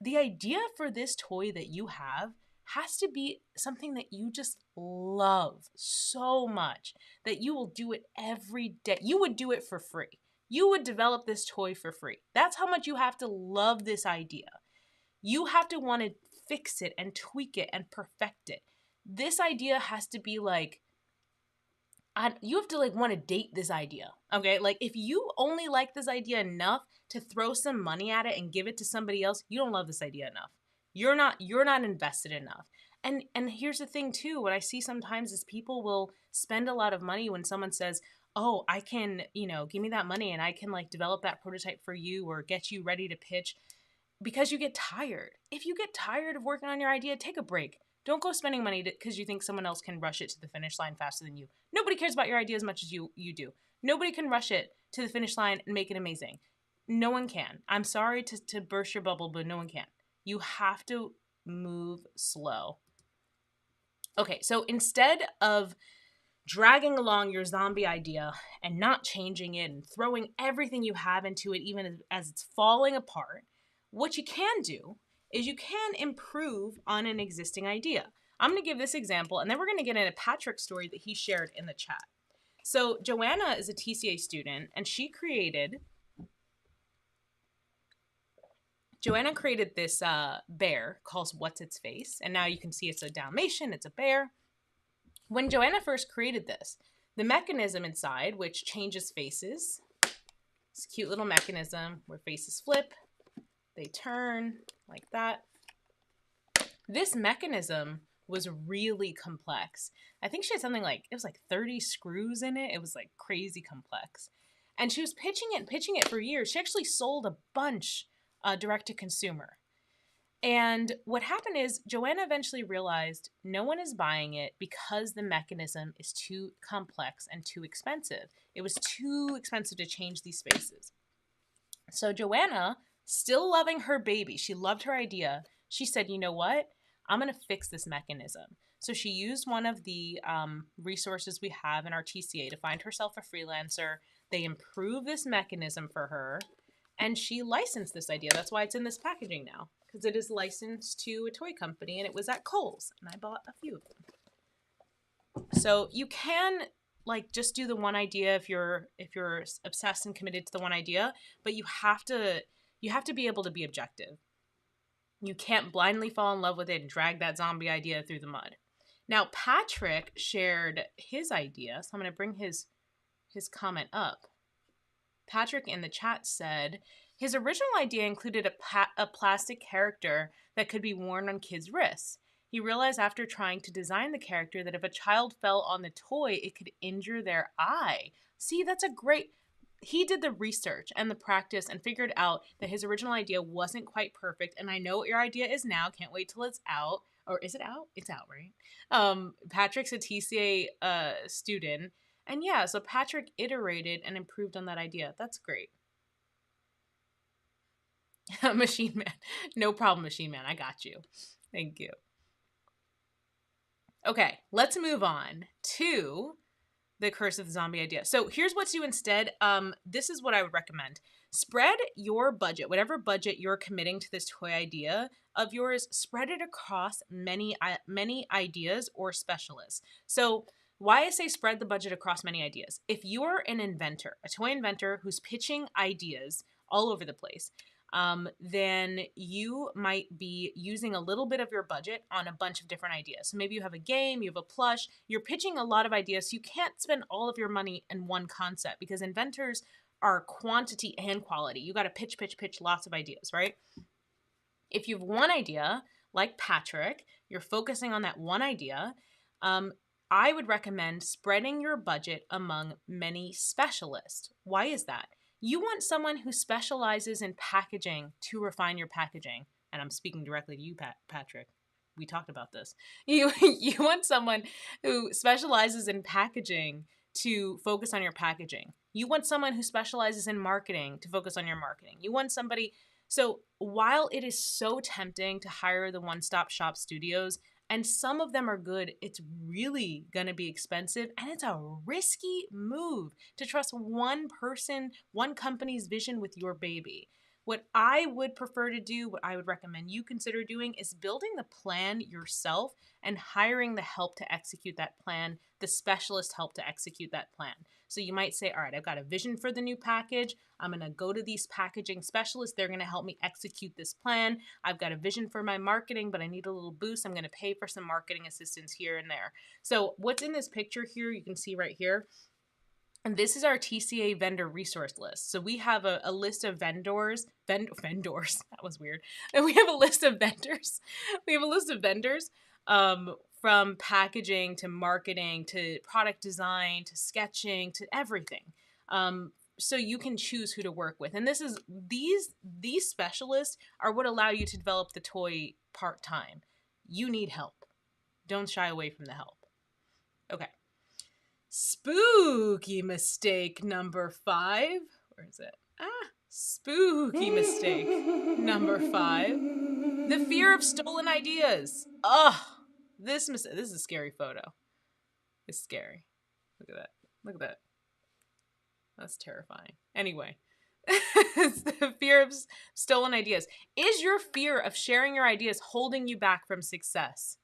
the idea for this toy that you have has to be something that you just love so much that you will do it every day. You would do it for free. You would develop this toy for free. That's how much you have to love this idea. You have to want to fix it and tweak it and perfect it. This idea has to be like, you have to like want to date this idea, okay? Like, if you only like this idea enough to throw some money at it and give it to somebody else, you don't love this idea enough. You're not invested enough. And here's the thing too, what I see sometimes is people will spend a lot of money when someone says, oh, I can, give me that money and I can like develop that prototype for you or get you ready to pitch, because you get tired. If you get tired of working on your idea, take a break. Don't go spending money because you think someone else can rush it to the finish line faster than you. Nobody cares about your idea as much as you do. Nobody can rush it to the finish line and make it amazing. No one can. I'm sorry to burst your bubble, but no one can. You have to move slow. Okay, so instead of dragging along your zombie idea and not changing it and throwing everything you have into it, even as it's falling apart, what you can do is you can improve on an existing idea. I'm going to give this example, and then we're going to get into Patrick's story that he shared in the chat. So Joanna is a TCA student, and Joanna created this bear called What's Its Face, and now you can see it's a Dalmatian, it's a bear. When Joanna first created this, the mechanism inside, which changes faces, This cute little mechanism where faces flip, they turn like that. This mechanism was really complex. I think she had something like, it was like 30 screws in it. It was like crazy complex. And she was pitching it for years. She actually sold a bunch direct to consumer. And what happened is Joanna eventually realized no one is buying it because the mechanism is too complex and too expensive. It was too expensive to change these spaces. So Joanna, still loving her baby, she loved her idea. She said, you know what? I'm going to fix this mechanism. So she used one of the resources we have in our TCA to find herself a freelancer. They improved this mechanism for her, and she licensed this idea. That's why it's in this packaging now, because it is licensed to a toy company, and it was at Kohl's, and I bought a few of them. So you can like just do the one idea if you're obsessed and committed to the one idea, but you have to be able to be objective. You can't blindly fall in love with it and drag that zombie idea through the mud. Now, Patrick shared his idea, so I'm going to bring his comment up. Patrick in the chat said his original idea included a plastic character that could be worn on kids' wrists. He realized after trying to design the character that if a child fell on the toy, it could injure their eye. See, that's a great... He did the research and the practice and figured out that his original idea wasn't quite perfect. And I know what your idea is now. Can't wait till it's out. Or is it out? It's out, right? Patrick's a TCA student. And yeah, so Patrick iterated and improved on that idea. That's great. Machine Man. No problem, Machine Man. I got you. Thank you. Okay, let's move on to the Curse of the Zombie idea. So here's what to do instead. This is what I would recommend. Spread your budget, whatever budget you're committing to this toy idea of yours, spread it across many ideas or specialists. So why I say spread the budget across many ideas. If you're an inventor, a toy inventor who's pitching ideas all over the place, then you might be using a little bit of your budget on a bunch of different ideas. So maybe you have a game, you have a plush, you're pitching a lot of ideas. So you can't spend all of your money in one concept because inventors are quantity and quality. You got to pitch lots of ideas, right? If you have one idea, like Patrick, you're focusing on that one idea, I would recommend spreading your budget among many specialists. Why is that? You want someone who specializes in packaging to refine your packaging. And I'm speaking directly to you, Patrick. We talked about this. You want someone who specializes in packaging to focus on your packaging. You want someone who specializes in marketing to focus on your marketing. You want somebody... So while it is so tempting to hire the one-stop shop studios, and some of them are good, it's really going to be expensive, and it's a risky move to trust one person, one company's vision with your baby. What I would prefer to do, what I would recommend you consider doing, is building the plan yourself and hiring the help to execute that plan, the specialist help to execute that plan. So you might say, all right, I've got a vision for the new package. I'm going to go to these packaging specialists. They're going to help me execute this plan. I've got a vision for my marketing, but I need a little boost. I'm going to pay for some marketing assistance here and there. So what's in this picture here, you can see right here. And this is our TCA vendor resource list. So we have a list of vendors, that was weird. And we have a list of vendors. We have a list of vendors from packaging to marketing to product design to sketching to everything. So you can choose who to work with. And this is these specialists are what allow you to develop the toy part-time. You need help. Don't shy away from the help. Okay. Spooky mistake number 5. Where is it? Spooky mistake number 5. The fear of stolen ideas. Ugh. This is a scary photo. It's scary. Look at that. Look at that. That's terrifying. Anyway. It's the fear of stolen ideas. Is your fear of sharing your ideas holding you back from success?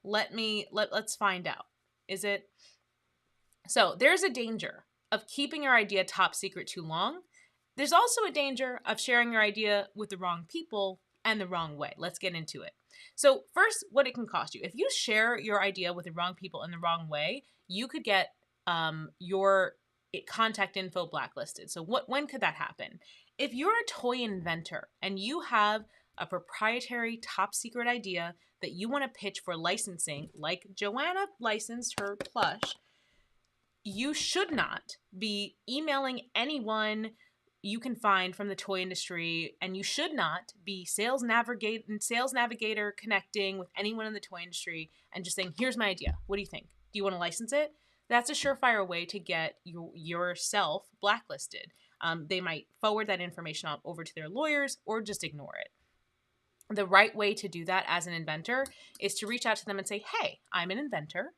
Let's find out. Is it? So there's a danger of keeping your idea top secret too long. There's also a danger of sharing your idea with the wrong people and the wrong way. Let's get into it. So first, what it can cost you. If you share your idea with the wrong people in the wrong way, you could get your contact info blacklisted. So when could that happen? If you're a toy inventor and you have a proprietary top secret idea that you want to pitch for licensing, like Joanna licensed her plush, you should not be emailing anyone you can find from the toy industry, and you should not be sales navigator connecting with anyone in the toy industry and just saying, here's my idea. What do you think? Do you want to license it? That's a surefire way to get yourself blacklisted. They might forward that information over to their lawyers or just ignore it. The right way to do that as an inventor is to reach out to them and say, hey, I'm an inventor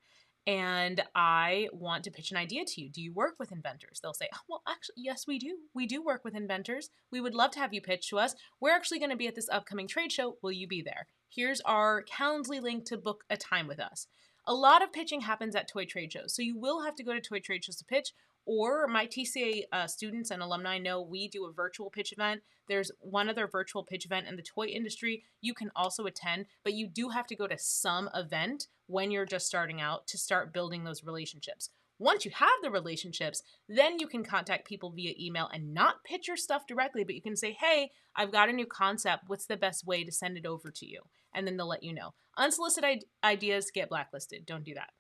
and I want to pitch an idea to you. Do you work with inventors? They'll say, oh, well, actually, yes, we do. We do work with inventors. We would love to have you pitch to us. We're actually going to be at this upcoming trade show. Will you be there? Here's our Calendly link to book a time with us. A lot of pitching happens at toy trade shows, so you will have to go to toy trade shows to pitch, or my TCA students and alumni know we do a virtual pitch event. There's one other virtual pitch event in the toy industry you can also attend, but you do have to go to some event when you're just starting out to start building those relationships. Once you have the relationships, then you can contact people via email and not pitch your stuff directly, but you can say, hey, I've got a new concept. What's the best way to send it over to you? And then they'll let you know. Unsolicited ideas get blacklisted. Don't do that.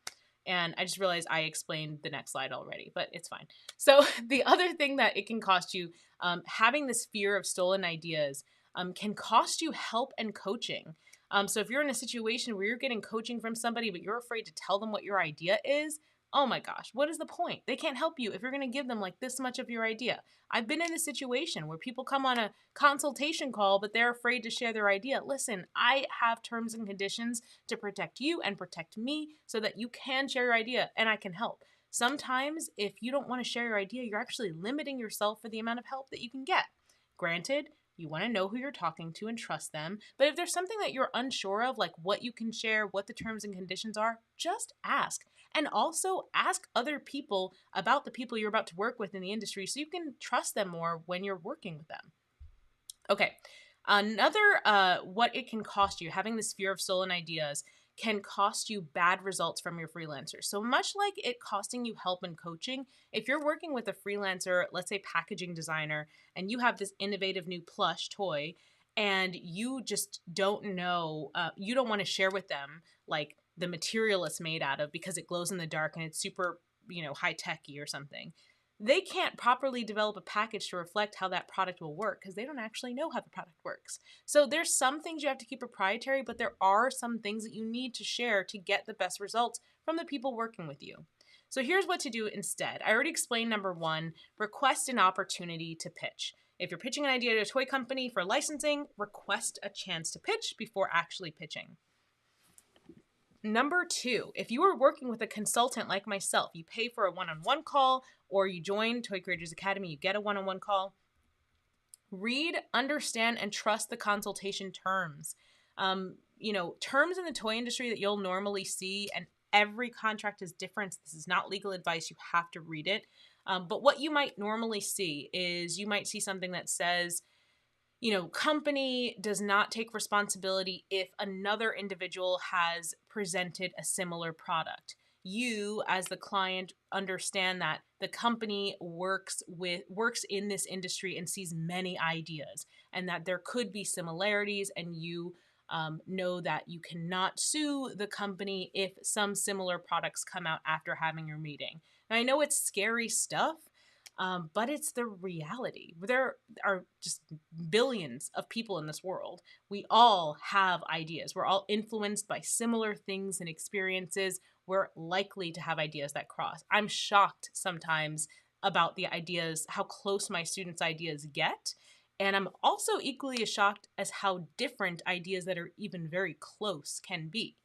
And I just realized I explained the next slide already, but it's fine. So the other thing that it can cost you, having this fear of stolen ideas can cost you help and coaching. So if you're in a situation where you're getting coaching from somebody, but you're afraid to tell them what your idea is, oh my gosh, what is the point? They can't help you if you're going to give them like this much of your idea. I've been in a situation where people come on a consultation call, but they're afraid to share their idea. Listen, I have terms and conditions to protect you and protect me so that you can share your idea and I can help. Sometimes if you don't want to share your idea, you're actually limiting yourself for the amount of help that you can get. Granted, you want to know who you're talking to and trust them. But if there's something that you're unsure of, like what you can share, what the terms and conditions are, just ask. And also ask other people about the people you're about to work with in the industry so you can trust them more when you're working with them. Okay, another what it can cost you, having this fear of stolen ideas can cost you bad results from your freelancers. So much like it costing you help and coaching, if you're working with a freelancer, let's say packaging designer, and you have this innovative new plush toy, and you just don't know, you don't want to share with them like the material it's made out of because it glows in the dark and it's super, high-techy or something. They can't properly develop a package to reflect how that product will work because they don't actually know how the product works. So there's some things you have to keep proprietary, but there are some things that you need to share to get the best results from the people working with you. So here's what to do instead. I already explained number one, request an opportunity to pitch. If you're pitching an idea to a toy company for licensing, request a chance to pitch before actually pitching. Number two, if you are working with a consultant like myself, you pay for a one-on-one call or you join Toy Creators Academy, you get a one-on-one call. Read, understand, and trust the consultation terms. Terms in the toy industry that you'll normally see, and every contract is different. This is not legal advice. You have to read it. But what you might normally see is you might see something that says, company does not take responsibility if another individual has presented a similar product. You, as the client, understand that the company works in this industry and sees many ideas, and that there could be similarities, and you know that you cannot sue the company if some similar products come out after having your meeting. Now, I know it's scary stuff, but it's the reality. There are just billions of people in this world. We all have ideas. We're all influenced by similar things and experiences. We're likely to have ideas that cross. I'm shocked sometimes about the ideas, how close my students' ideas get. And I'm also equally as shocked as how different ideas that are even very close can be.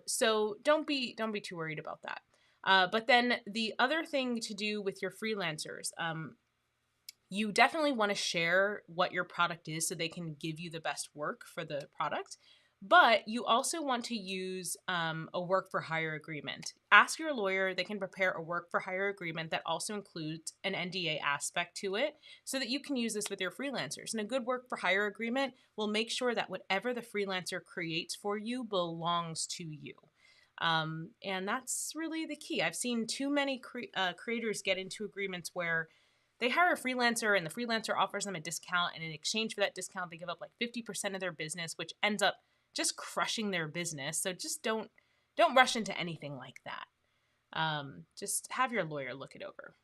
So don't be too worried about that. But then the other thing to do with your freelancers, you definitely want to share what your product is so they can give you the best work for the product. But you also want to use a work for hire agreement. Ask your lawyer, they can prepare a work for hire agreement that also includes an NDA aspect to it so that you can use this with your freelancers. And a good work for hire agreement will make sure that whatever the freelancer creates for you belongs to you. And that's really the key. I've seen too many creators get into agreements where they hire a freelancer and the freelancer offers them a discount, and in exchange for that discount, they give up like 50% of their business, which ends up just crushing their business. So just don't rush into anything like that. Just have your lawyer look it over.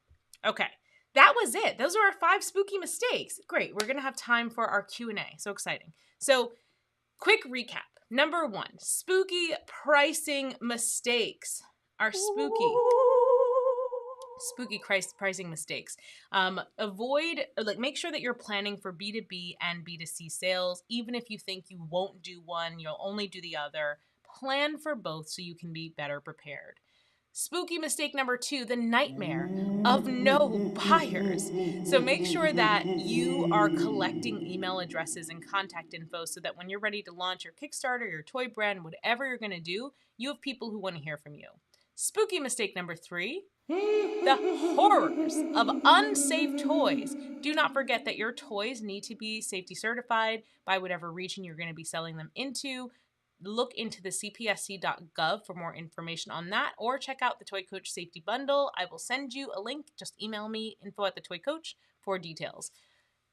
Okay, that was it. Those are our 5 spooky mistakes. Great. We're going to have time for our Q&A. So exciting. So quick recap. Number 1, spooky pricing mistakes are spooky. Spooky pricing mistakes. Make sure that you're planning for B2B and B2C sales. Even if you think you won't do one, you'll only do the other. Plan for both so you can be better prepared. Spooky mistake number 2, the nightmare of no buyers. So make sure that you are collecting email addresses and contact info so that when you're ready to launch your Kickstarter, your toy brand, whatever you're going to do, you have people who want to hear from you. Spooky mistake number 3, the horrors of unsafe toys. Do not forget that your toys need to be safety certified by whatever region you're going to be selling them into. Look into the cpsc.gov for more information on that, or check out the Toy Coach Safety Bundle. I will send you a link. Just email me, info@thetoycoach, for details.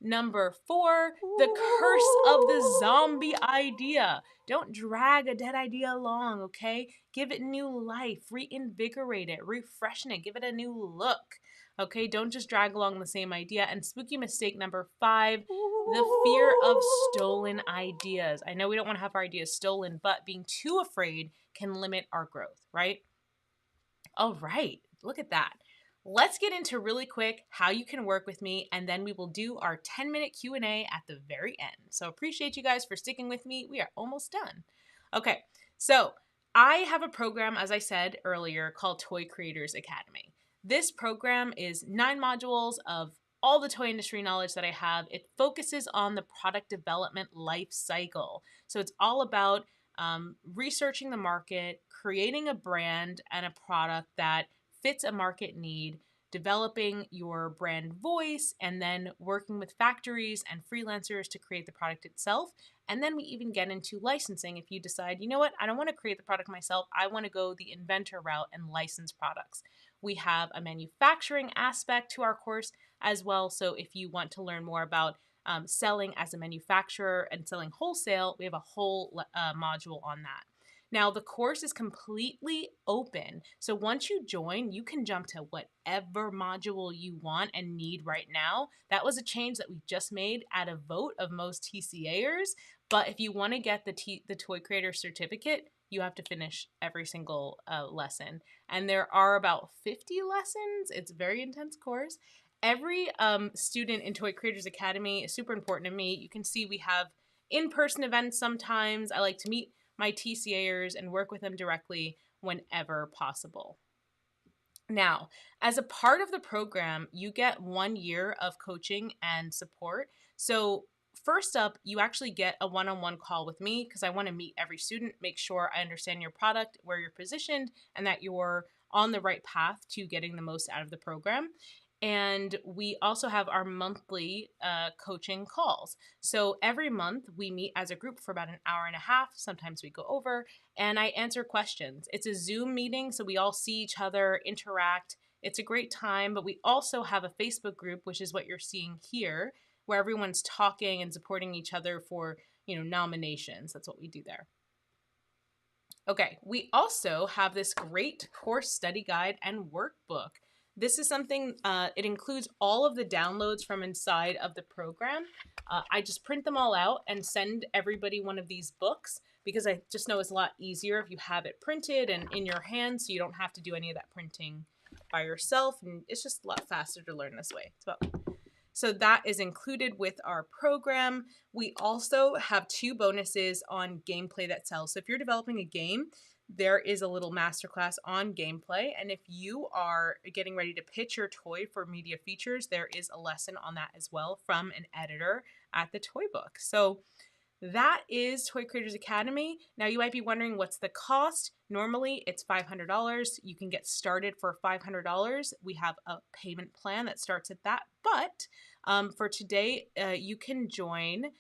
Number 4, the curse of the zombie idea. Don't drag a dead idea along, okay? Give it new life, reinvigorate it, refreshen it, give it a new look, okay? Don't just drag along the same idea. And spooky mistake number 5, the fear of stolen ideas. I know we don't want to have our ideas stolen, but being too afraid can limit our growth, right? All right, look at that. Let's get into really quick how you can work with me, and then we will do our 10-minute Q&A at the very end. So appreciate you guys for sticking with me. We are almost done. Okay, so I have a program, as I said earlier, called Toy Creators Academy. This program is 9 modules of all the toy industry knowledge that I have. It focuses on the product development life cycle. So it's all about researching the market, creating a brand and a product that fits a market need, developing your brand voice, and then working with factories and freelancers to create the product itself. And then we even get into licensing if you decide, you know what, I don't want to create the product myself. I want to go the inventor route and license products. We have a manufacturing aspect to our course as well. So if you want to learn more about selling as a manufacturer and selling wholesale, we have a whole module on that. Now, the course is completely open. So once you join, you can jump to whatever module you want and need right now. That was a change that we just made at a vote of most TCAers. But if you want to get the Toy Creator Certificate, you have to finish every single lesson. And there are about 50 lessons. It's a very intense course. Every student in Toy Creators Academy is super important to me. You can see we have in-person events sometimes. I like to meet my TCAers and work with them directly whenever possible. Now, as a part of the program, you get 1 year of coaching and support. So first up, you actually get a one-on-one call with me because I want to meet every student, make sure I understand your product, where you're positioned, and that you're on the right path to getting the most out of the program. And we also have our monthly coaching calls. So every month we meet as a group for about an hour and a half. Sometimes we go over, and I answer questions. It's a Zoom meeting, so we all see each other, interact. It's a great time, but we also have a Facebook group, which is what you're seeing here, where everyone's talking and supporting each other for, nominations. That's what we do there. Okay, we also have this great course study guide and workbook. This is something, it includes all of the downloads from inside of the program. I just print them all out and send everybody one of these books because I just know it's a lot easier if you have it printed and in your hands, so you don't have to do any of that printing by yourself. And it's just a lot faster to learn this way. So that is included with our program. We also have 2 bonuses on gameplay that sells. So if you're developing a game, there is a little masterclass on gameplay. And if you are getting ready to pitch your toy for media features, there is a lesson on that as well from an editor at the Toy Book. So that is Toy Creators Academy. Now you might be wondering what's the cost. Normally it's $500. You can get started for $500. We have a payment plan that starts at that. But for today, you can join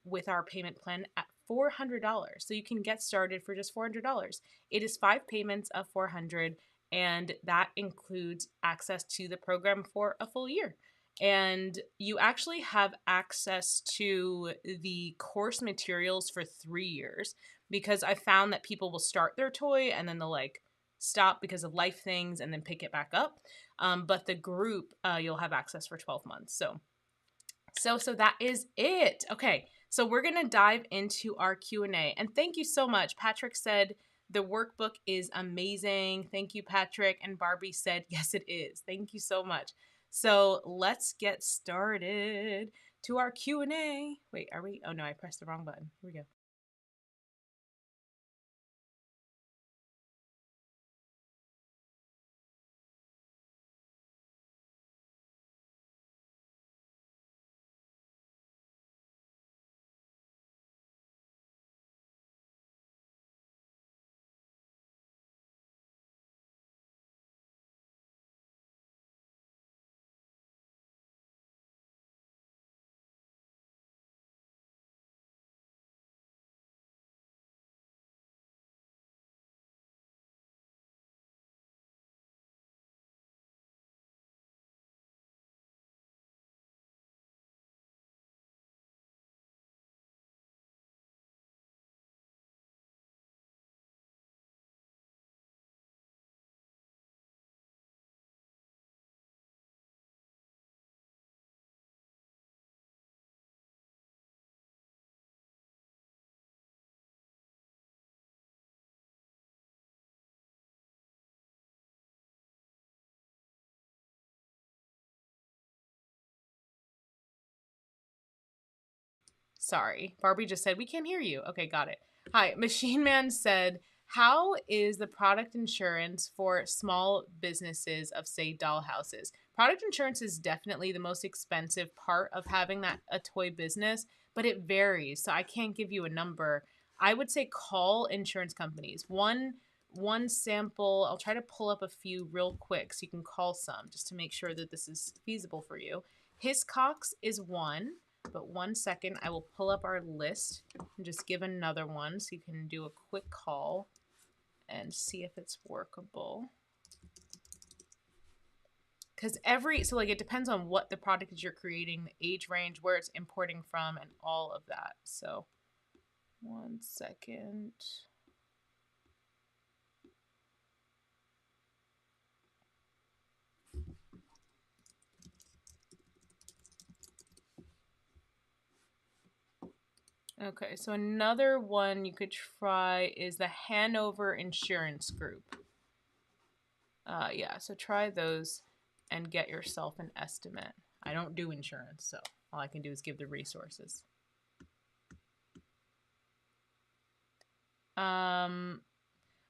with our payment plan at $400. So you can get started for just $400. It is 5 payments of $400, and that includes access to the program for a full year. And you actually have access to the course materials for 3 years, because I found that people will start their toy and then they'll like stop because of life things and then pick it back up. But the group, you'll have access for 12 months. So that is it. Okay, so we're gonna dive into our Q&A. And thank you so much. Patrick said the workbook is amazing. Thank you, Patrick. And Barbie said, yes, it is. Thank you so much. So let's get started to our Q&A. Wait, are we? Oh no, I pressed the wrong button. Here we go. Sorry, Barbie just said, we can't hear you. Okay, got it. Hi, Machine Man said, how is the product insurance for small businesses of, say, dollhouses? Product insurance is definitely the most expensive part of having a toy business, but it varies. So I can't give you a number. I would say call insurance companies. One sample, I'll try to pull up a few real quick so you can call some just to make sure that this is feasible for you. Hiscox is one. But 1 second, I will pull up our list and just give another one so you can do a quick call and see if it's workable. Because so like it depends on what the product is you're creating, the age range, where it's importing from, and all of that. So 1 second. Okay, so another one you could try is the Hanover Insurance Group. Yeah, so try those and get yourself an estimate. I don't do insurance, so all I can do is give the resources.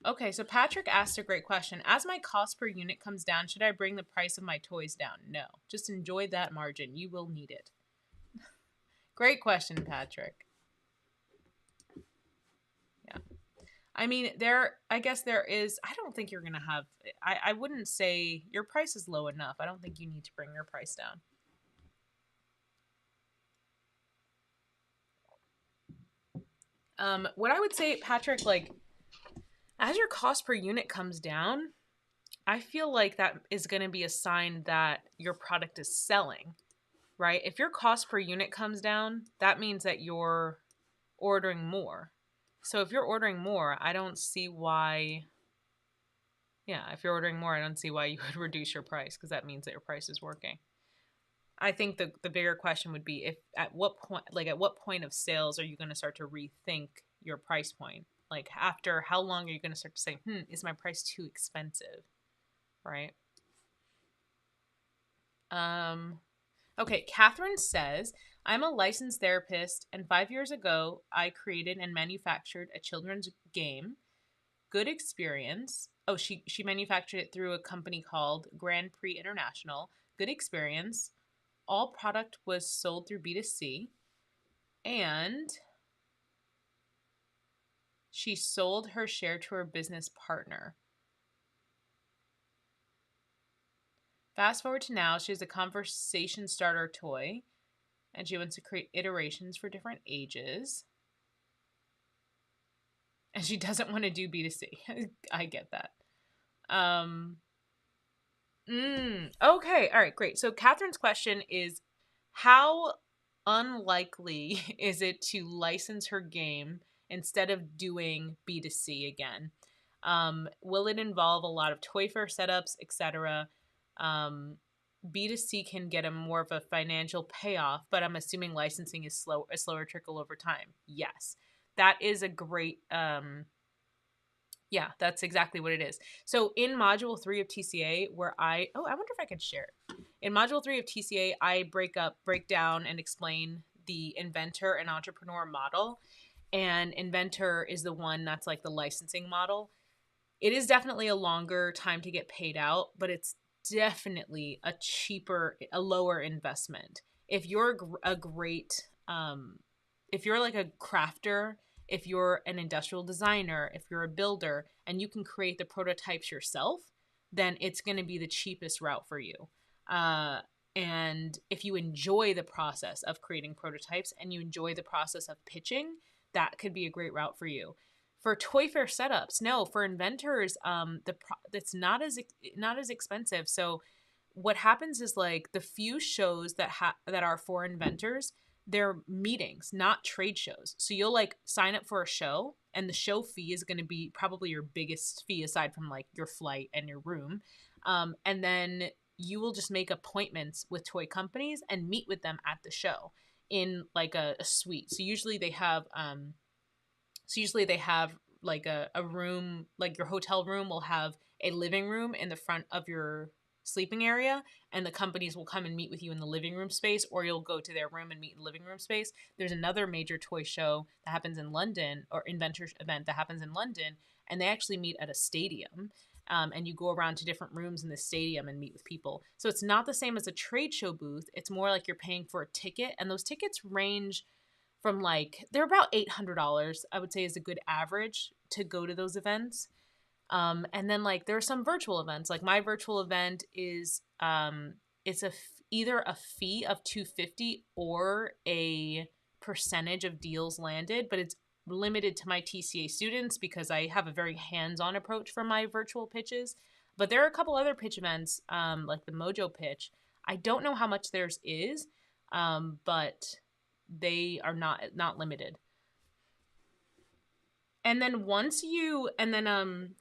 Okay, so Patrick asked a great question. As my cost per unit comes down, should I bring the price of my toys down? No, just enjoy that margin. You will need it. Great question, Patrick. Yeah. I mean, I guess there is, I don't think you're going to have, I wouldn't say your price is low enough. I don't think you need to bring your price down. What I would say, Patrick, like, as your cost per unit comes down, I feel like that is going to be a sign that your product is selling, right? If your cost per unit comes down, that means that you're ordering more. So if you're ordering more, I don't see why, if you're ordering more, I don't see why you would reduce your price, because that means that your price is working. I think the bigger question would be at what point of sales are you going to start to rethink your price point? Like after how long are you going to start to say, is my price too expensive? Right? Okay, Catherine says, I'm a licensed therapist, and 5 years ago, I created and manufactured a children's game. Good experience. Oh, she manufactured it through a company called Grand Prix International. Good experience. All product was sold through B2C, and she sold her share to her business partner. Fast forward to now, she has a conversation starter toy, and she wants to create iterations for different ages. and she doesn't want to do B2C. I get that. Um, okay. All right, great. So Catherine's question is, how unlikely is it to license her game instead of doing B2C again? Will it involve a lot of toy fair setups, etc.? B2C can get a more of a financial payoff, but I'm assuming licensing is a slower trickle over time. Yes. That is a great yeah, that's exactly what it is. So in module 3 of TCA, where I wonder if I could share it. In module 3 of TCA, I break down and explain the inventor and entrepreneur model. And inventor is the one that's like the licensing model. It is definitely a longer time to get paid out, but it's definitely a lower investment. If you're a great, if you're like a crafter, if you're an industrial designer, if you're a builder, and you can create the prototypes yourself, then it's going to be the cheapest route for you. And if you enjoy the process of creating prototypes and you enjoy the process of pitching, that could be a great route for you. For toy fair setups, no. For inventors, it's not as expensive. So what happens is like the few shows that are for inventors, they're meetings, not trade shows. So you'll like sign up for a show, and the show fee is going to be probably your biggest fee aside from like your flight and your room, and then you will just make appointments with toy companies and meet with them at the show in like a suite. So usually they have like a room, like your hotel room will have a living room in the front of your sleeping area, and the companies will come and meet with you in the living room space, or you'll go to their room and meet in the living room space. There's another major toy show that happens in London, or inventors event that happens in London, and they actually meet at a stadium. And you go around to different rooms in the stadium and meet with people. So it's not the same as a trade show booth. It's more like you're paying for a ticket, and those tickets range from like, they're about $800, I would say, is a good average to go to those events. And then like there are some virtual events. Like my virtual event is it's either a fee of $250 or a percentage of deals landed, but it's limited to my TCA students because I have a very hands-on approach for my virtual pitches. But there are a couple other pitch events, like the Mojo pitch. I don't know how much theirs is, but they are not limited. And then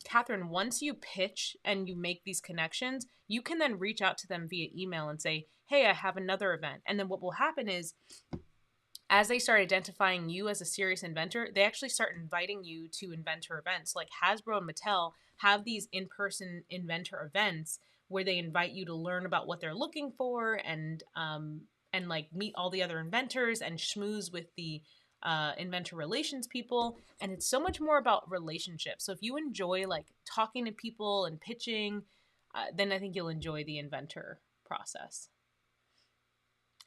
Catherine, once you pitch and you make these connections, you can then reach out to them via email and say, hey, I have another event. And then what will happen is, as they start identifying you as a serious inventor, they actually start inviting you to inventor events. Like Hasbro and Mattel have these in-person inventor events where they invite you to learn about what they're looking for and like meet all the other inventors and schmooze with the inventor relations people. And it's so much more about relationships. So if you enjoy like talking to people and pitching, then I think you'll enjoy the inventor process.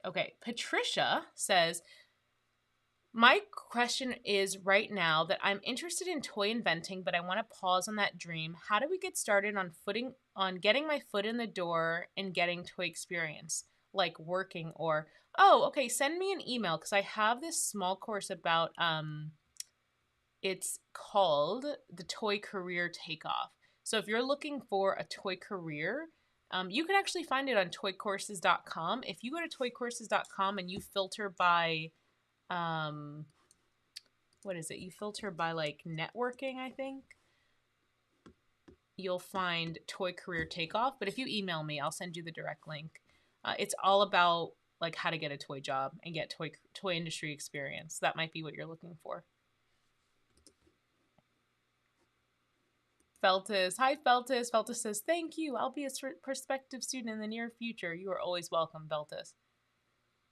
Okay, Patricia says, my question is right now that I'm interested in toy inventing, but I want to pause on that dream. How do we get started on getting my foot in the door and getting toy experience, like working or, oh, okay, send me an email because I have this small course about, it's called the Toy Career Takeoff. So if you're looking for a toy career, you can actually find it on toycourses.com. If you go to toycourses.com and you filter by, what is it? You filter by like networking, I think. You'll find Toy Career Takeoff. But if you email me, I'll send you the direct link. It's all about like how to get a toy job and get toy industry experience. That might be what you're looking for. Feltus. Hi, Feltus. Feltus says, thank you. I'll be a prospective student in the near future. You are always welcome, Feltus.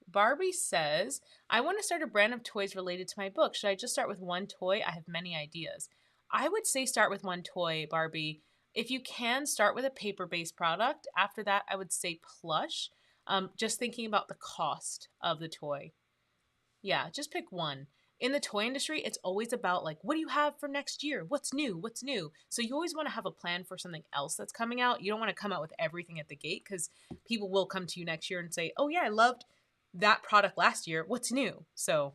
Barbie says, I want to start a brand of toys related to my book. Should I just start with one toy? I have many ideas. I would say start with one toy, Barbie. If you can, start with a paper-based product. After that, I would say plush. Just thinking about the cost of the toy. Yeah, just pick one. In the toy industry, it's always about like, what do you have for next year? What's new? What's new? So you always want to have a plan for something else that's coming out. You don't want to come out with everything at the gate because people will come to you next year and say, oh yeah, I loved that product last year. What's new? So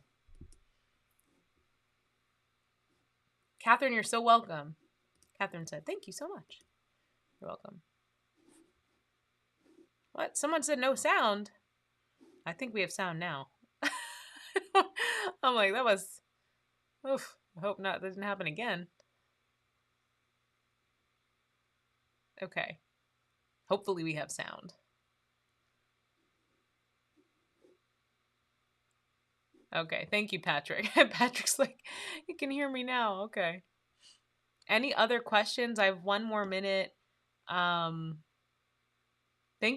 Catherine, you're so welcome. Catherine said, thank you so much. You're welcome. What? Someone said no sound. I think we have sound now. I'm like, that was... Oof. I hope not. That didn't happen again. Okay. Hopefully we have sound. Okay. Thank you, Patrick. Patrick's like, you can hear me now. Okay. Any other questions? I have one more minute. Thank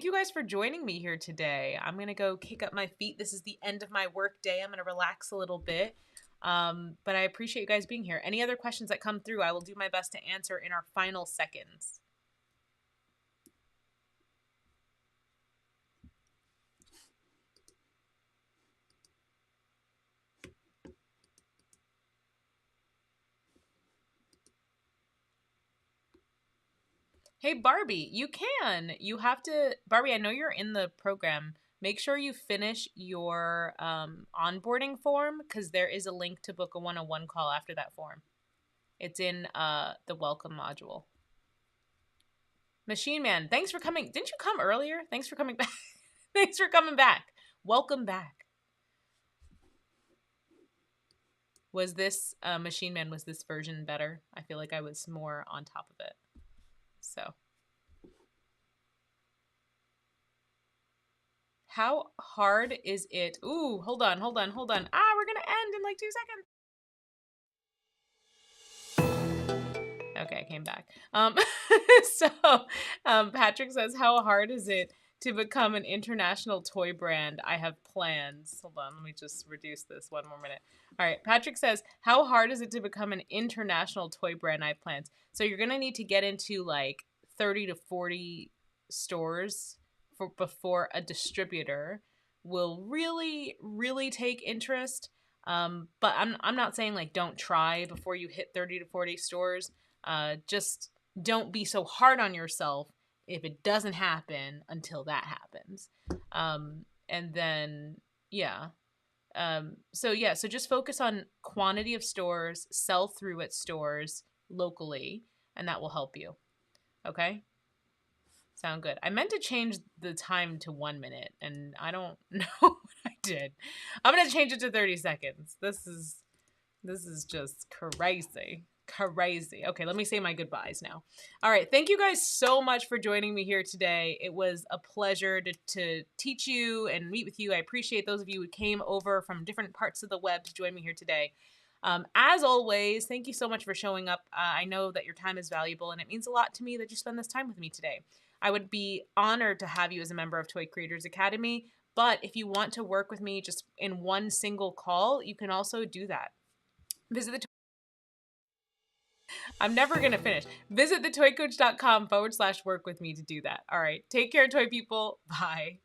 you guys for joining me here today. I'm going to go kick up my feet. This is the end of my work day. I'm going to relax a little bit. But I appreciate you guys being here. Any other questions that come through, I will do my best to answer in our final seconds. Hey, Barbie, you can. You have to, Barbie, I know you're in the program. Make sure you finish your onboarding form because there is a link to book a one-on-one call after that form. It's in the welcome module. Machine Man, thanks for coming. Didn't you come earlier? Thanks for coming back. Thanks for coming back. Welcome back. Was this, Machine Man, was this version better? I feel like I was more on top of it. So. How hard is it? Ooh, hold on. We're going to end in like 2 seconds. Okay, I came back. Patrick says, how hard is it to become an international toy brand? I have plans. Hold on, let me just reduce this 1 more minute. All right, Patrick says, how hard is it to become an international toy brand? I have plans. So you're going to need to get into like 30 to 40 stores before a distributor will really, really take interest. But I'm not saying like don't try before you hit 30 to 40 stores. Just don't be so hard on yourself if it doesn't happen until that happens. And then, yeah. So just focus on quantity of stores, sell through at stores locally, and that will help you. Okay? Sound good. I meant to change the time to 1 minute, and I don't know what I did. I'm going to change it to 30 seconds. This is just crazy. Crazy. Okay, let me say my goodbyes now. All right, thank you guys so much for joining me here today. It was a pleasure to teach you and meet with you. I appreciate those of you who came over from different parts of the web to join me here today. As always, thank you so much for showing up. I know that your time is valuable, and it means a lot to me that you spend this time with me today. I would be honored to have you as a member of Toy Creators Academy, but if you want to work with me just in one single call, you can also do that. I'm never going to finish. Visit thetoycoach.com/work with me to do that. All right. Take care, toy people. Bye.